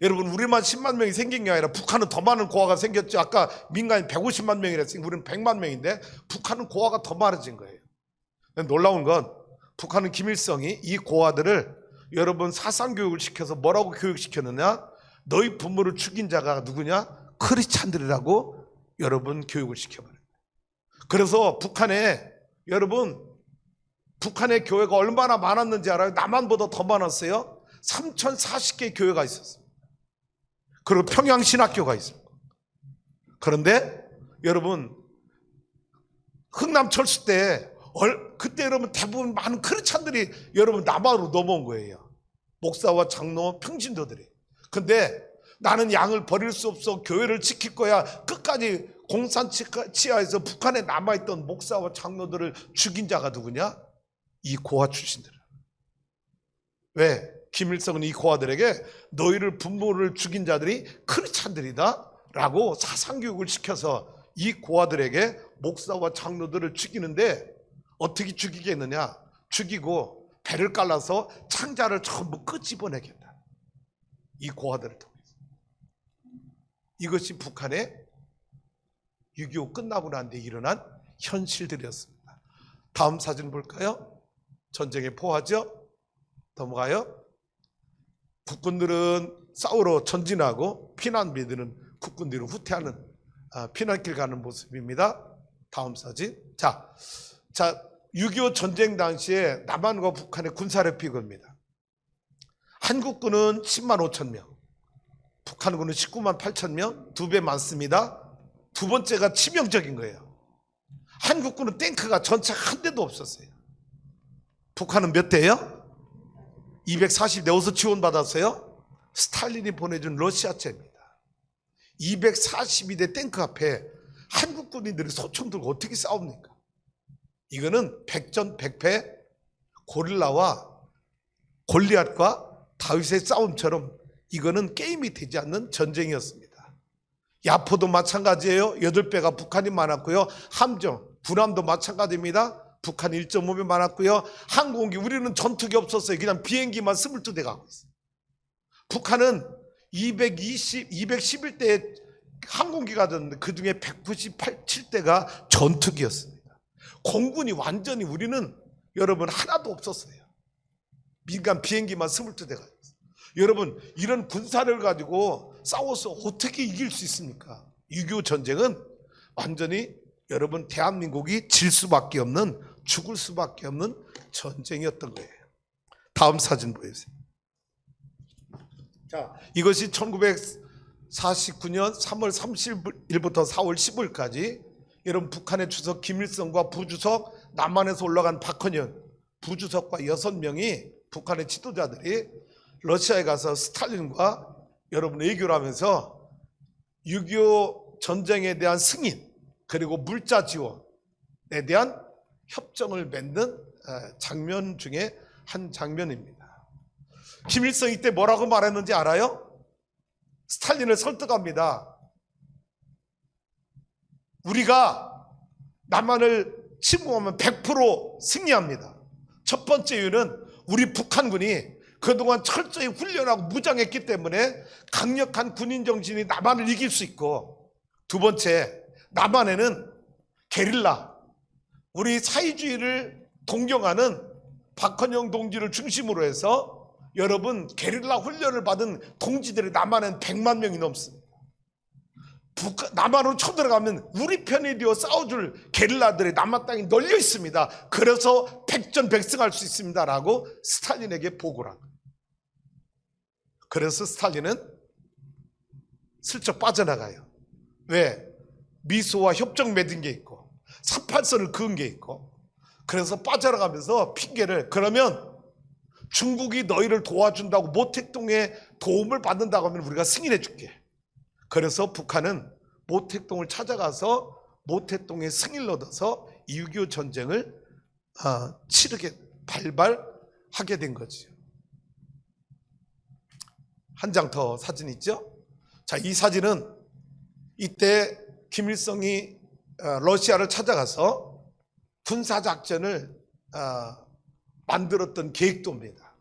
여러분, 우리만 10만 명이 생긴 게 아니라 북한은 더 많은 고아가 생겼죠. 아까 민간인 150만 명이랬으니 우리는 100만 명인데 북한은 고아가 더 많아진 거예요. 놀라운 건 북한은 김일성이 이 고아들을 여러분 사상교육을 시켜서 뭐라고 교육시켰느냐? 너희 부모를 죽인 자가 누구냐? 크리스찬들이라고 여러분 교육을 시켜버려요. 그래서 북한에 여러분 북한의 교회가 얼마나 많았는지 알아요? 남한보다 더 많았어요. 3040개 교회가 있었어요. 그리고 평양신학교가 있습니다. 그런데 여러분 흥남철수 때 그때 여러분 대부분 많은 크리스찬들이 여러분 남한으로 넘어온 거예요. 목사와 장로 평신도들이. 근데 나는 양을 버릴 수 없어 교회를 지킬 거야. 끝까지 공산 치하에서 북한에 남아있던 목사와 장로들을 죽인 자가 누구냐? 이 고아 출신들. 왜? 김일성은 이 고아들에게 너희를 부모를 죽인 자들이 크리스찬들이다 라고 사상교육을 시켜서 이 고아들에게 목사와 장로들을 죽이는데 어떻게 죽이겠느냐? 죽이고 배를 깔라서 창자를 전부 끄집어내겠다. 이 고아들을 통해서. 이것이 북한의 6.25 끝나고 난 뒤에 일어난 현실들이었습니다. 다음 사진 볼까요? 전쟁의 포화죠? 넘어가요. 국군들은 싸우러 전진하고 피난민들은 국군 뒤로 후퇴하는 피난길 가는 모습입니다. 다음 사진. 자, 6.25 전쟁 당시에 남한과 북한의 군사력 비교입니다. 한국군은 10만 5천 명, 북한군은 19만 8천 명, 2배 많습니다. 두 번째가 치명적인 거예요. 한국군은 탱크가 전차 한 대도 없었어요. 북한은 몇 대예요? 240대. 어디서 지원받았어요? 스탈린이 보내준 러시아제입니다. 242대 탱크 앞에 한국 군인들이 소총 들고 어떻게 싸웁니까? 이거는 백전백패 고릴라와 골리앗과 다윗의 싸움처럼 이거는 게임이 되지 않는 전쟁이었습니다. 야포도 마찬가지예요. 8배가 북한이 많았고요. 함정, 군함도 마찬가지입니다. 북한 1.5배 많았고요. 항공기, 우리는 전투기 없었어요. 그냥 비행기만 22대 가고 있어요. 북한은 211대의 항공기가 됐는데 그 중에 197대가 전투기였습니다. 공군이 완전히 우리는 여러분 하나도 없었어요. 민간 비행기만 22대가 있어요. 여러분 이런 군사를 가지고 싸워서 어떻게 이길 수 있습니까? 6.25 전쟁은 완전히 여러분 대한민국이 질 수밖에 없는, 죽을 수밖에 없는 전쟁이었던 거예요. 다음 사진 보여주세요. 자, 이것이 1949년 3월 30일부터 4월 15일까지 여러분 북한의 주석 김일성과 부주석, 남한에서 올라간 박헌영 부주석과 6명이 북한의 지도자들이 러시아에 가서 스탈린과 여러분 외교를 하면서 6.25 전쟁에 대한 승인 그리고 물자 지원에 대한 협정을 맺는 장면 중에 한 장면입니다. 김일성이 이때 뭐라고 말했는지 알아요? 스탈린을 설득합니다. 우리가 남한을 침공하면 100% 승리합니다. 첫 번째 이유는 우리 북한군이 그동안 철저히 훈련하고 무장했기 때문에 강력한 군인 정신이 남한을 이길 수 있고, 두 번째, 남한에는 게릴라, 우리 사회주의를 동경하는 박헌영 동지를 중심으로 해서 여러분 게릴라 훈련을 받은 동지들이 남한엔 100만 명이 넘습니다. 남한으로 쳐들어가면 우리 편이 되어 싸워줄 게릴라들이 남한 땅에 널려 있습니다. 그래서 백전백승할 수 있습니다 라고 스탈린에게 보고를 한 거예요. 그래서 스탈린은 슬쩍 빠져나가요. 왜? 미소와 협정 맺은 게 있고 38선을 그은 게 있고, 그래서 빠져나가면서 핑계를, 그러면 중국이 너희를 도와준다고 모택동에 도움을 받는다고 하면 우리가 승인해 줄게. 그래서 북한은 모택동을 찾아가서 모택동에 승인을 얻어서 6.25 전쟁을 치르게 발발하게 된 거죠. 한 장 더 사진 있죠? 자, 이 사진은 이때 김일성이 러시아를 찾아가서 군사작전을 만들었던 계획도입니다.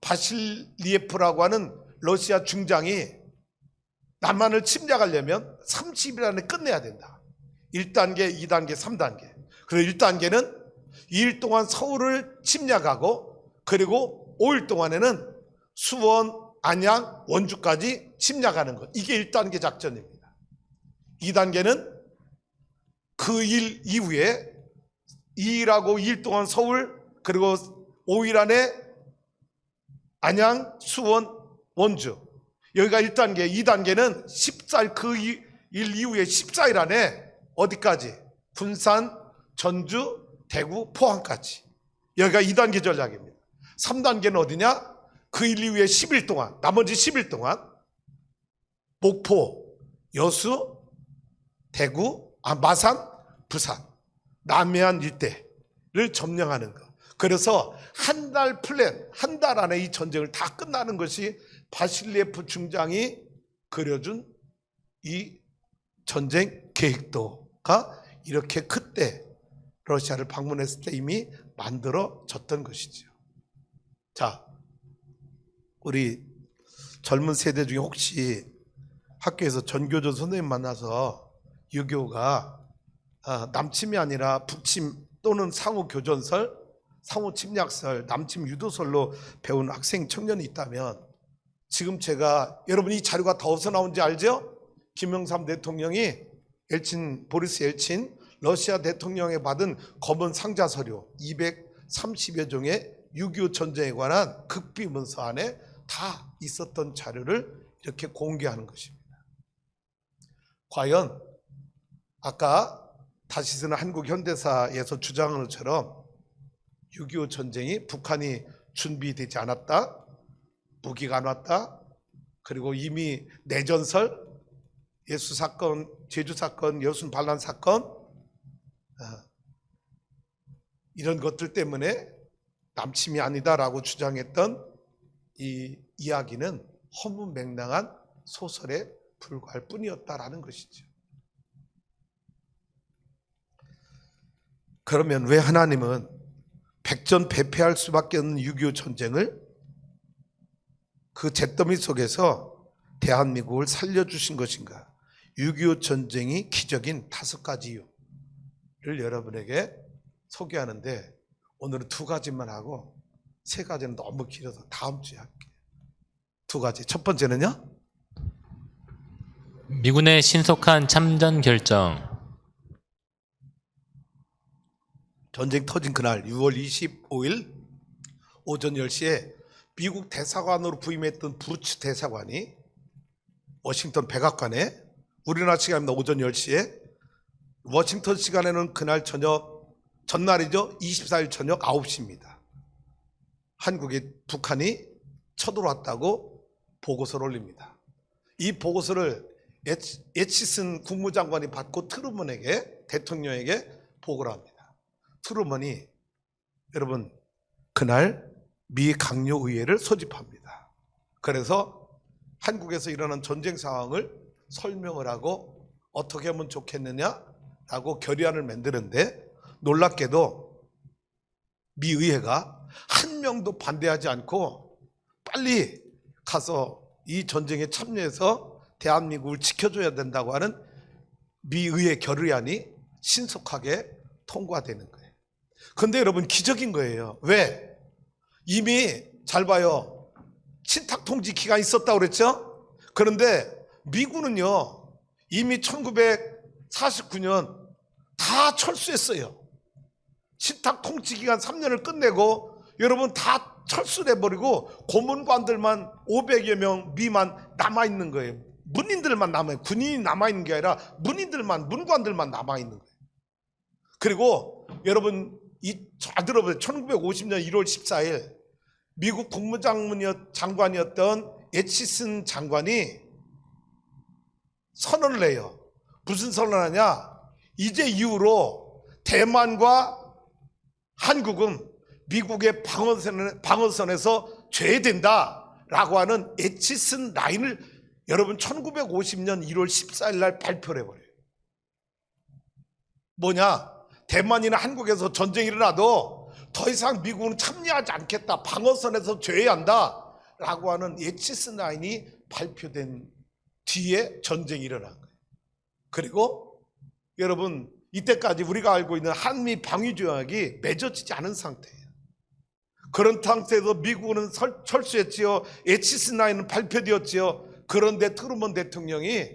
바실리에프라고 하는 러시아 중장이 남한을 침략하려면 30일 안에 끝내야 된다. 1단계, 2단계, 3단계. 그리고 1단계는 2일 동안 서울을 침략하고 그리고 5일 동안에는 수원, 안양, 원주까지 침략하는 것. 이게 1단계 작전입니다. 2단계는 그 일 이후에 2일하고 2일 동안 서울 그리고 5일 안에 안양, 수원, 원주. 여기가 1단계. 2단계는 14일 그 일 이후에 14일 안에 어디까지? 군산, 전주, 대구, 포항까지. 여기가 2단계 전략입니다. 3단계는 어디냐? 그 일 이후에 10일 동안, 나머지 10일 동안 목포, 여수, 대구, 마산, 부산, 남해안 일대를 점령하는 것. 그래서 한 달 플랜, 한 달 안에 이 전쟁을 다 끝나는 것이 바실리에프 중장이 그려준 이 전쟁 계획도가 이렇게 그때 러시아를 방문했을 때 이미 만들어졌던 것이죠. 자, 우리 젊은 세대 중에 혹시 학교에서 전교조 선생님 만나서 6.25가 남침이 아니라 북침 또는 상호 교전설, 상호 침략설, 남침 유도설로 배운 학생 청년이 있다면 지금 제가 여러분 이 자료가 다 어디서 나온지 알죠? 김영삼 대통령이 보리스 엘친 러시아 대통령에 받은 검은 상자 서류 230여 종의 6.25 전쟁에 관한 극비 문서 안에 다 있었던 자료를 이렇게 공개하는 것입니다. 과연 아까 다시 쓰는 한국 현대사에서 주장하는 것처럼 6.25 전쟁이 북한이 준비되지 않았다, 무기가 안 왔다, 그리고 이미 내전설, 예수 사건, 제주 사건, 여순 반란 사건 이런 것들 때문에 남침이 아니다라고 주장했던 이 이야기는 허무맹랑한 소설에 불과할 뿐이었다라는 것이죠. 그러면 왜 하나님은 백전배패할 수밖에 없는 6.25 전쟁을 그 잿더미 속에서 대한민국을 살려주신 것인가? 6.25 전쟁이 기적인 5가지 이유를 여러분에게 소개하는데 오늘은 2가지만 하고 3가지는 너무 길어서 다음 주에 할게요. 2가지. 첫 번째는요? 미군의 신속한 참전 결정. 전쟁 터진 그날 6월 25일 오전 10시에 미국 대사관으로 부임했던 부츠 대사관이 워싱턴 백악관에 우리나라 시간입니다. 오전 10시에 워싱턴 시간에는 그날 전날이죠. 24일 저녁 9시입니다. 한국에 북한이 쳐들어왔다고 보고서를 올립니다. 이 보고서를 에치슨 국무장관이 받고 트루먼에게 대통령에게 보고를 합니다. 트루먼이 여러분 그날 미 강요의회를 소집합니다. 그래서 한국에서 일어난 전쟁 상황을 설명을 하고 어떻게 하면 좋겠느냐라고 결의안을 만드는데 놀랍게도 미 의회가 한 명도 반대하지 않고 빨리 가서 이 전쟁에 참여해서 대한민국을 지켜줘야 된다고 하는 미 의회 결의안이 신속하게 통과되는 거예요. 그런데 여러분 기적인 거예요. 왜? 이미 잘 봐요. 친탁통지 기간이 있었다고 그랬죠? 그런데 미군은요 이미 1949년 다 철수했어요. 친탁통지 기간 3년을 끝내고 여러분 다 철수해버리고 고문관들만 500여 명 미만 남아있는 거예요. 문인들만 남아요. 군인이 남아있는 게 아니라 문관들만 남아있는 거예요. 그리고 여러분 잘 들어보세요. 1950년 1월 14일 미국 국무장관이었던 에치슨 장관이 선언을 해요. 무슨 선언을 하냐? 이제 이후로 대만과 한국은 미국의 방어선에서 제외된다라고 하는 에치슨 라인을 여러분 1950년 1월 14일 날 발표를 해버려요. 뭐냐? 대만이나 한국에서 전쟁이 일어나도 더 이상 미국은 참여하지 않겠다, 방어선에서 제외한다 라고 하는 에치슨 라인이 발표된 뒤에 전쟁이 일어난 거예요. 그리고 여러분, 이때까지 우리가 알고 있는 한미 방위조약이 맺어지지 않은 상태예요. 그런 상태에서 미국은 철수했지요. 에치슨 라인은 발표되었지요. 그런데 트루먼 대통령이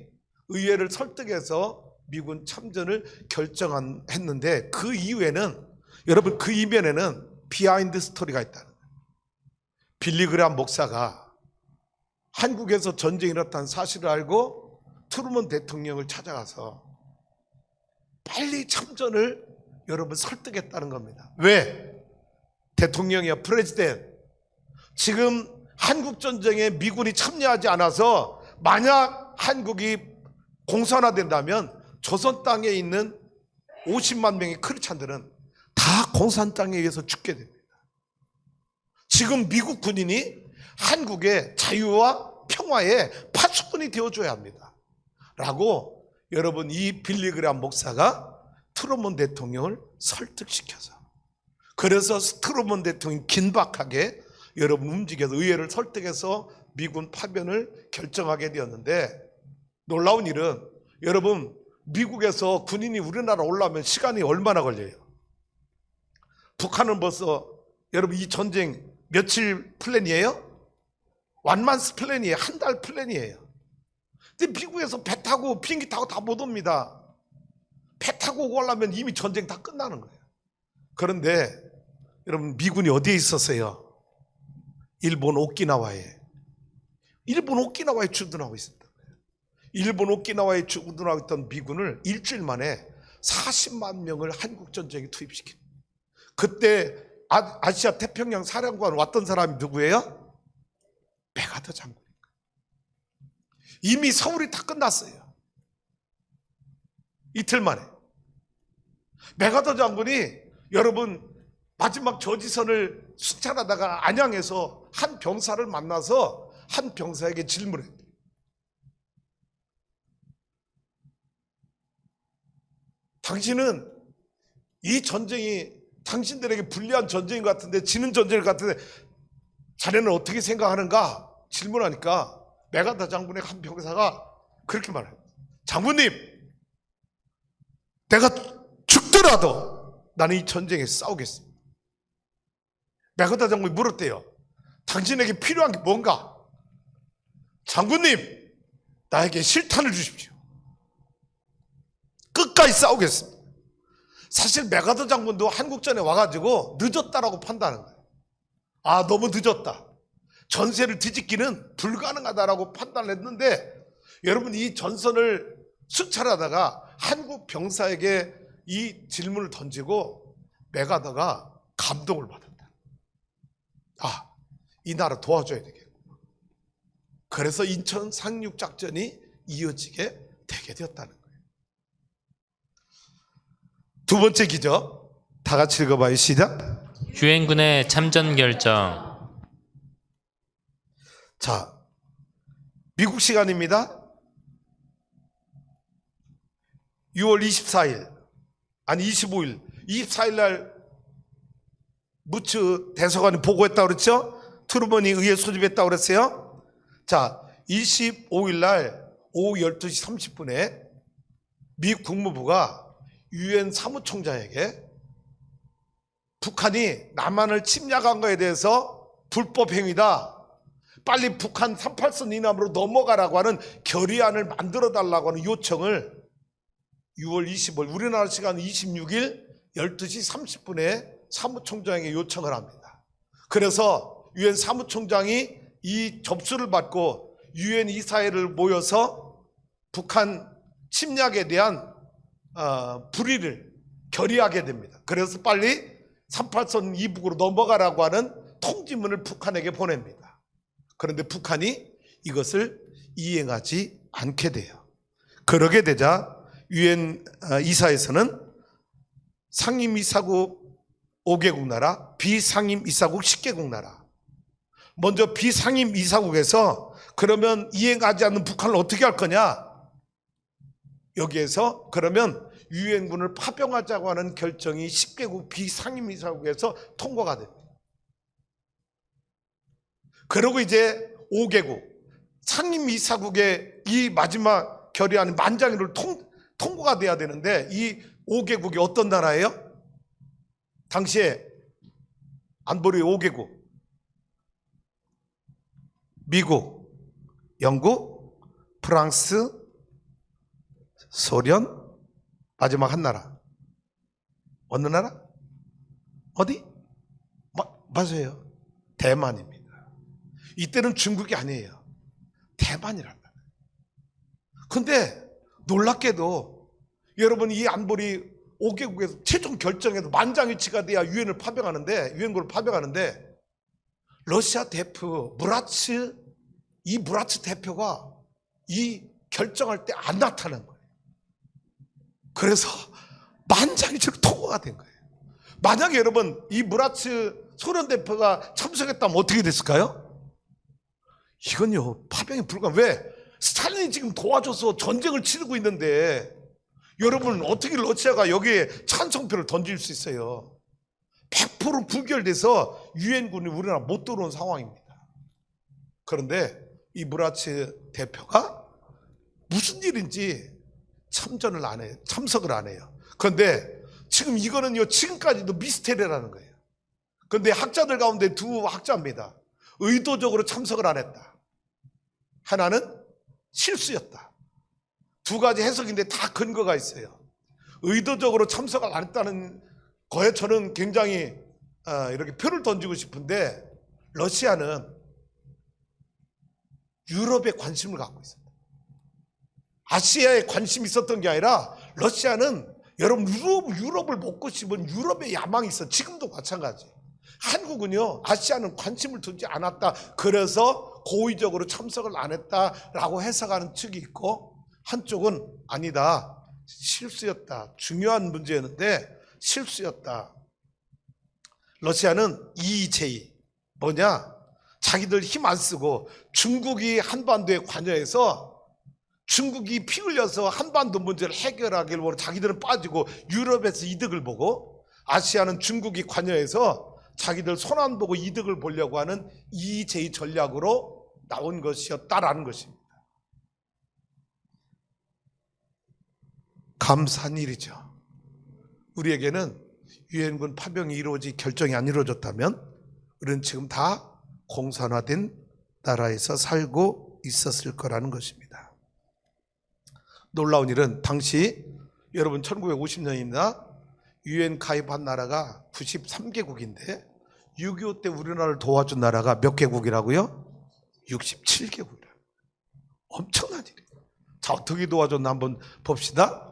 의회를 설득해서 미군 참전을 결정했는데, 그 이후에는 여러분, 그 이면에는 비하인드 스토리가 있다는 거예요. 빌리 그레이엄 목사가 한국에서 전쟁이 일어났다는 사실을 알고 트루먼 대통령을 찾아가서 빨리 참전을 여러분 설득했다는 겁니다. 왜? 대통령이야, 프레지덴트. 지금 한국 전쟁에 미군이 참여하지 않아서 만약 한국이 공산화된다면 조선 땅에 있는 50만 명의 크리스찬들은 다 공산 땅에 의해서 죽게 됩니다. 지금 미국 군인이 한국의 자유와 평화의 파수꾼이 되어줘야 합니다 라고 여러분, 이 빌리 그레이엄 목사가 트루먼 대통령을 설득시켜서, 그래서 트루먼 대통령이 긴박하게 여러분 움직여서 의회를 설득해서 미군 파병을 결정하게 되었는데, 놀라운 일은 여러분, 미국에서 군인이 우리나라 올라오면 시간이 얼마나 걸려요? 북한은 벌써 여러분 이 전쟁 며칠 플랜이에요? 완만스 플랜이에요. 한 달 플랜이에요. 근데 미국에서 배 타고 비행기 타고 다 못 옵니다. 배 타고 오고 하려면 이미 전쟁 다 끝나는 거예요. 그런데 여러분, 미군이 어디에 있었어요? 일본 오키나와에 주둔하고 있었다. 일본 오키나와에 주둔하고 있던 미군을 일주일 만에 40만 명을 한국 전쟁에 투입시킨. 그때 아시아 태평양 사령관 왔던 사람이 누구예요? 메가더 장군. 이미 서울이 다 끝났어요. 이틀 만에. 메가더 장군이 여러분 마지막 저지선을 순찰하다가 안양에서 한 병사를 만나서 한 병사에게 질문했대요. 당신은 이 전쟁이 당신들에게 불리한 전쟁인 것 같은데, 지는 전쟁인 것 같은데 자네는 어떻게 생각하는가 질문하니까 메가더 장군의 한 병사가 그렇게 말해요. 장군님, 내가 죽더라도 나는 이 전쟁에 싸우겠습니다. 메가더 장군이 물었대요. 당신에게 필요한 게 뭔가? 장군님, 나에게 실탄을 주십시오. 끝까지 싸우겠습니다. 사실 메가더 장군도 한국전에 와가지고 늦었다라고 판단하는 거예요. 아, 너무 늦었다. 전세를 뒤집기는 불가능하다라고 판단을 했는데, 여러분 이 전선을 순찰하다가 한국 병사에게 이 질문을 던지고 메가더가 감동을 받았다. 아, 이 나라 도와줘야 되겠구나. 그래서 인천 상륙작전이 이어지게 되게 되었다는 거예요. 두 번째 기적, 다 같이 읽어봐요. 시작. 유엔군의 참전 결정. 자, 미국 시간입니다. 6월 24일, 아니 25일, 24일 날 무츠 대사관이 보고했다고 그랬죠? 트루먼이 의회 소집했다고 그랬어요? 자, 25일 날 오후 12시 30분에 미 국무부가 유엔 사무총장에게 북한이 남한을 침략한 거에 대해서 불법 행위다, 빨리 북한 38선 이남으로 넘어가라고 하는 결의안을 만들어 달라고 하는 요청을 6월 25일 우리나라 시간 26일 12시 30분에 사무총장에게 요청을 합니다. 그래서 유엔 사무총장이 이 접수를 받고 유엔 이사회를 모여서 북한 침략에 대한 불의를 결의하게 됩니다. 그래서 빨리 38선 이북으로 넘어가라고 하는 통지문을 북한에게 보냅니다. 그런데 북한이 이것을 이행하지 않게 돼요. 그러게 되자 유엔 이사에서는 상임 이사국 5개국 나라, 비상임 이사국 10개국 나라. 먼저 비상임 이사국에서 그러면 이행하지 않는 북한을 어떻게 할 거냐? 여기에서 그러면 유엔군을 파병하자고 하는 결정이 10개국 비상임 이사국에서 통과가 됩니다. 그리고 이제 5개국 상임 이사국의 이 마지막 결의안이 만장일로 통과가 돼야 되는데, 이 5개국이 어떤 나라예요? 당시에 안보리 5개국: 미국, 영국, 프랑스, 소련, 마지막 한 나라. 어느 나라? 어디? 맞아요. 대만입니다. 이때는 중국이 아니에요. 대만이란 말이에요. 근데 놀랍게도 여러분, 이 안보리 5개국에서 최종 결정에도 만장일치가 돼야 유엔을 파병하는데, 유엔군을 파병하는데, 러시아 대표 이 무라츠 대표가 이 결정할 때 안 나타난 거예요. 그래서 만장일치로 통과가 된 거예요. 만약에 여러분 이 무라츠 소련 대표가 참석했다면 어떻게 됐을까요? 이건요, 파병이 불가능. 왜? 스탈린이 지금 도와줘서 전쟁을 치르고 있는데 여러분 어떻게 러시아가 여기에 찬성표를 던질 수 있어요? 100% 부결돼서 유엔군이 우리나라 못 들어온 상황입니다. 그런데 이 무라츠 대표가 무슨 일인지 참전을 안 해요. 참석을 안 해요. 그런데 지금 이거는요, 지금까지도 미스테리라는 거예요. 그런데 학자들 가운데 두 학자입니다. 의도적으로 참석을 안 했다. 하나는 실수였다. 두 가지 해석인데 다 근거가 있어요. 의도적으로 참석을 안 했다는 거에 저는 굉장히 이렇게 표를 던지고 싶은데, 러시아는 유럽에 관심을 갖고 있습니다. 아시아에 관심이 있었던 게 아니라 러시아는 여러분 유럽을 먹고 싶은 유럽의 야망이 있어. 지금도 마찬가지. 한국은요, 아시아는 관심을 두지 않았다. 그래서 고의적으로 참석을 안 했다라고 해석하는 측이 있고, 한쪽은 아니다, 실수였다, 중요한 문제였는데 실수였다. 러시아는 EJ 뭐냐? 자기들 힘 안 쓰고 중국이 한반도에 관여해서 중국이 피 흘려서 한반도 문제를 해결하기로 자기들은 빠지고 유럽에서 이득을 보고, 아시아는 중국이 관여해서 자기들 손 안 보고 이득을 보려고 하는 EJ 전략으로 나온 것이었다라는 것입니다. 감사한 일이죠. 우리에게는 유엔군 파병이 이루어지 결정이 안 이루어졌다면 우리는 지금 다 공산화된 나라에서 살고 있었을 거라는 것입니다. 놀라운 일은 당시 여러분 1950년입니다. 유엔 가입한 나라가 93개국인데 6.25 때 우리나라를 도와준 나라가 몇 개국이라고요? 67개국이라고. 엄청난 일이에요. 자, 어떻게 도와줬나 한번 봅시다.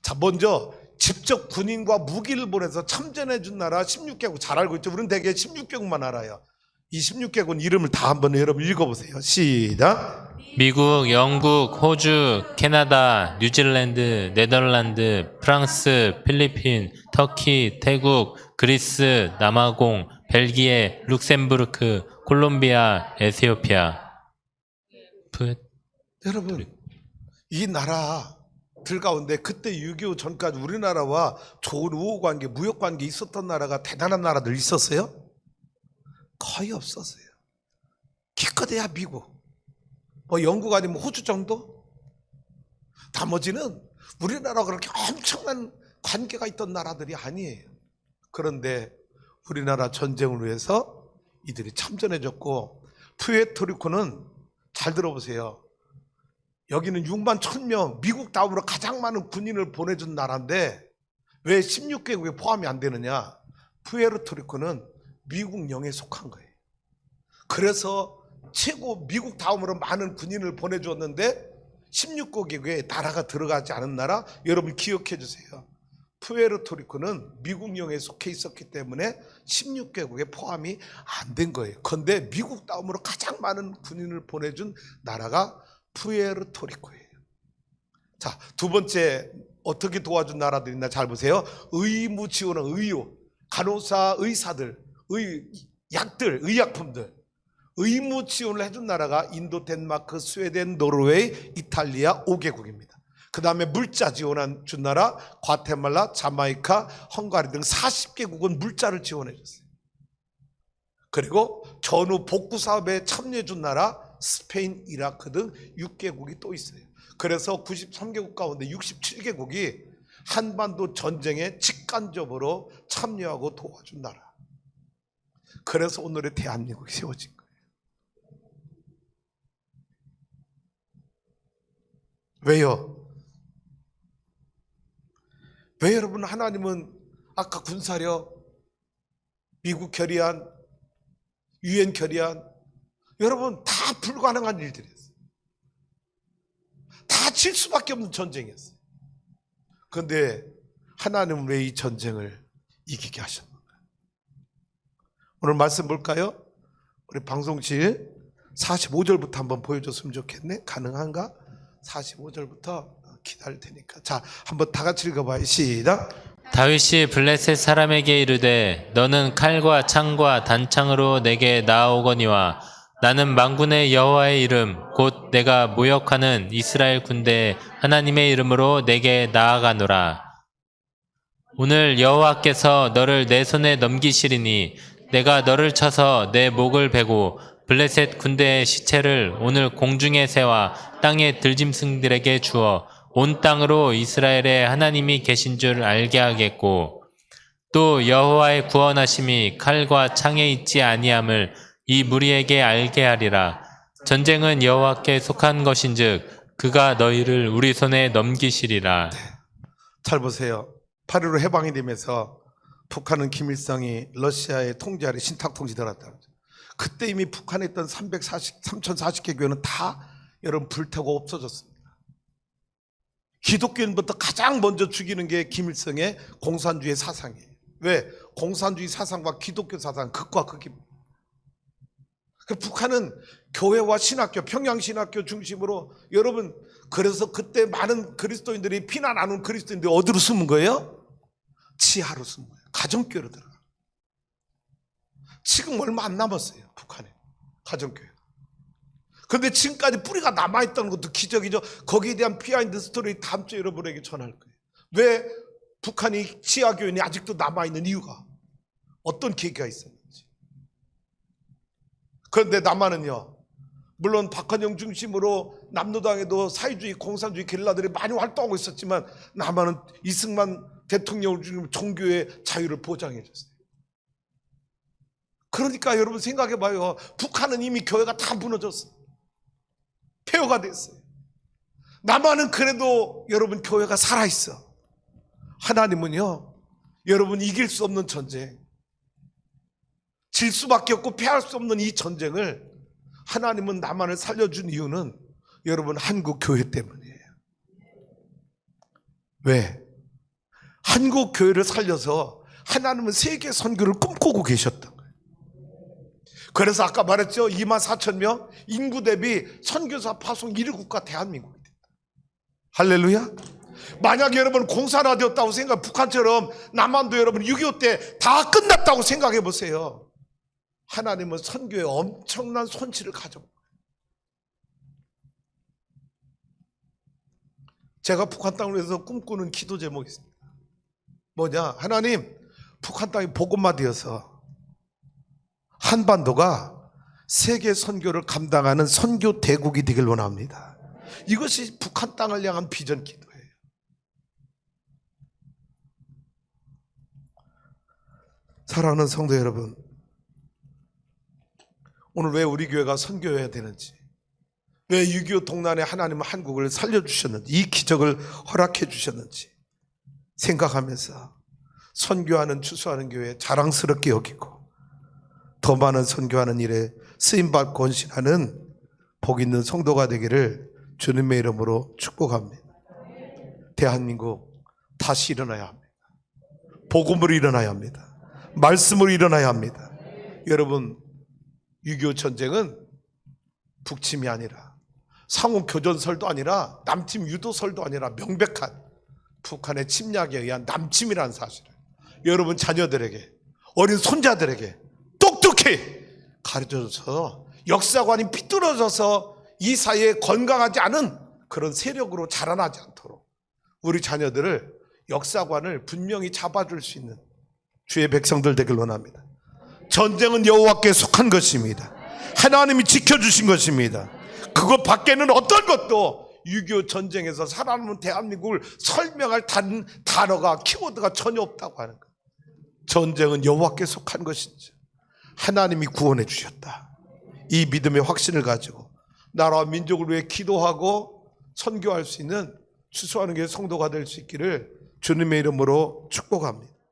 자, 먼저 직접 군인과 무기를 보내서 참전해 준 나라 16개국 잘 알고 있죠. 우리는 대개 16개국만 알아요. 이 16개국 이름을 다 한번 여러분 읽어보세요. 시작. 미국, 영국, 호주, 캐나다, 뉴질랜드, 네덜란드, 프랑스, 필리핀, 터키, 태국, 그리스, 남아공, 벨기에, 룩셈부르크, 콜롬비아, 에티오피아. 여러분, 이 나라들 가운데 그때 6.25 전까지 우리나라와 좋은 우호관계, 무역관계 있었던 나라가 대단한 나라들 있었어요? 거의 없었어요. 기껏해야 미국, 영국 아니면 호주 정도? 나머지는 우리나라와 그렇게 엄청난 관계가 있던 나라들이 아니에요. 그런데 우리나라 전쟁을 위해서 이들이 참전해줬고, 푸에르토리코는 잘 들어보세요. 여기는 6만 1,000명, 미국 다음으로 가장 많은 군인을 보내준 나라인데 왜 16개국에 포함이 안 되느냐? 푸에르토리코는 미국 영에 속한 거예요. 그래서 최고 미국 다음으로 많은 군인을 보내주었는데 16개국에 나라가 들어가지 않은 나라, 여러분 기억해 주세요. 푸에르토리코는 미국 영에 속해 있었기 때문에 16개국에 포함이 안 된 거예요. 그런데 미국 다음으로 가장 많은 군인을 보내준 나라가 푸에르토리코예요. 자, 두 번째 어떻게 도와준 나라들이 있나 잘 보세요. 의무지원은 의료, 간호사, 의사들, 약들, 의약품들 의무지원을 해준 나라가 인도, 덴마크, 스웨덴, 노르웨이, 이탈리아 5개국입니다. 그 다음에 물자 지원한 준 나라 과테말라, 자마이카, 헝가리 등 40개국은 물자를 지원해 줬어요. 그리고 전후 복구 사업에 참여해 준 나라 스페인, 이라크 등 6개국이 또 있어요. 그래서 93개국 가운데 67개국이 한반도 전쟁에 직간접으로 참여하고 도와준 나라. 그래서 오늘의 대한민국이 세워진 거예요. 왜요? 왜 여러분, 하나님은 아까 군사력, 미국 결의안, 유엔 결의안, 여러분 다 불가능한 일들이었어요. 다 질 수밖에 없는 전쟁이었어요. 그런데 하나님은 왜 이 전쟁을 이기게 하셨는가? 오늘 말씀 볼까요? 우리 방송실 45절부터 한번 보여줬으면 좋겠네. 가능한가? 45절부터 기다릴 테니까. 자, 한번 다 같이 읽어봐요. 시작. 다윗이 블레셋 사람에게 이르되 너는 칼과 창과 단창으로 내게 나아오거니와 나는 만군의 여호와의 이름 곧 내가 모욕하는 이스라엘 군대의 하나님의 이름으로 내게 나아가노라. 오늘 여호와께서 너를 내 손에 넘기시리니 내가 너를 쳐서 내 목을 베고 블레셋 군대의 시체를 오늘 공중의 새와 땅의 들짐승들에게 주어 온 땅으로 이스라엘의 하나님이 계신 줄 알게 하겠고 또 여호와의 구원하심이 칼과 창에 있지 아니함을 이 무리에게 알게 하리라. 전쟁은 여호와께 속한 것인즉 그가 너희를 우리 손에 넘기시리라. 잘 보세요. 8.15 해방이 되면서 북한은 김일성이 러시아의 통제 아래 신탁 통치 들어갔다. 그때 이미 북한에 있던 3040개 교회는 다 여러분 불태고 없어졌습니다. 기독교인부터 가장 먼저 죽이는 게 김일성의 공산주의 사상이에요. 왜? 공산주의 사상과 기독교 사상 극과 극입니다. 그 북한은 교회와 신학교, 평양신학교 중심으로 여러분, 그래서 그때 많은 그리스도인들이 피난 안 온 그리스도인들이 어디로 숨은 거예요? 지하로 숨은 거예요. 가정교회로 들어가. 지금 얼마 안 남았어요. 북한에 가정교회. 그런데 지금까지 뿌리가 남아있다는 것도 기적이죠. 거기에 대한 비하인드 스토리 다음 주에 여러분에게 전할 거예요. 왜 북한이 지하교인이 아직도 남아있는 이유가 어떤 계기가 있었는지. 그런데 남한은요, 물론 박헌영 중심으로 남로당에도 사회주의 공산주의 게릴라들이 많이 활동하고 있었지만 남한은 이승만 대통령을 중심으로 종교의 자유를 보장해 줬어요. 그러니까 여러분 생각해 봐요. 북한은 이미 교회가 다 무너졌어요. 폐허가 됐어요. 남한은 그래도 여러분 교회가 살아있어. 하나님은요, 여러분 이길 수 없는 전쟁, 질 수밖에 없고 패할 수 없는 이 전쟁을 하나님은 남한을 살려준 이유는 여러분 한국 교회 때문이에요. 왜? 한국 교회를 살려서 하나님은 세계 선교를 꿈꾸고 계셨던 거예요. 그래서 아까 말했죠. 24,000명 인구 대비 선교사 파송 1위 국가 대한민국이 됐다. 할렐루야. 만약에 여러분 공산화되었다고 생각, 북한처럼 남한도 여러분 6.25 때 다 끝났다고 생각해 보세요. 하나님은 선교에 엄청난 손실을 가져온 거예요. 제가 북한 땅을 위해서 꿈꾸는 기도 제목이 있습니다. 뭐냐? 하나님, 북한 땅이 복음화 되어서 한반도가 세계 선교를 감당하는 선교 대국이 되길 원합니다. 이것이 북한 땅을 향한 비전 기도예요. 사랑하는 성도 여러분, 오늘 왜 우리 교회가 선교해야 되는지, 왜 6.25 동란에 하나님은 한국을 살려주셨는지, 이 기적을 허락해 주셨는지 생각하면서 선교하는, 추수하는 교회 자랑스럽게 여기고 더 많은 선교하는 일에 쓰임받고 헌신하는 복 있는 성도가 되기를 주님의 이름으로 축복합니다. 대한민국 다시 일어나야 합니다. 복음으로 일어나야 합니다. 말씀으로 일어나야 합니다. 여러분, 6.25 전쟁은 북침이 아니라 상호 교전설도 아니라 남팀 유도설도 아니라 명백한 북한의 침략에 의한 남침이라는 사실을 여러분 자녀들에게, 어린 손자들에게 똑똑히 가르쳐줘서 역사관이 삐뚤어져서 이 사회에 건강하지 않은 그런 세력으로 자라나지 않도록 우리 자녀들을 역사관을 분명히 잡아줄 수 있는 주의 백성들 되길 원합니다. 전쟁은 여호와께 속한 것입니다. 하나님이 지켜주신 것입니다. 그것 밖에는 어떤 것도 6.25 전쟁에서 살아남은 대한민국을 설명할 단어가, 키워드가 전혀 없다고 하는 거예요. 전쟁은 여호와께 속한 것인지 하나님이 구원해 주셨다. 이 믿음의 확신을 가지고 나라와 민족을 위해 기도하고 선교할 수 있는 추수하는 게 성도가 될 수 있기를 주님의 이름으로 축복합니다.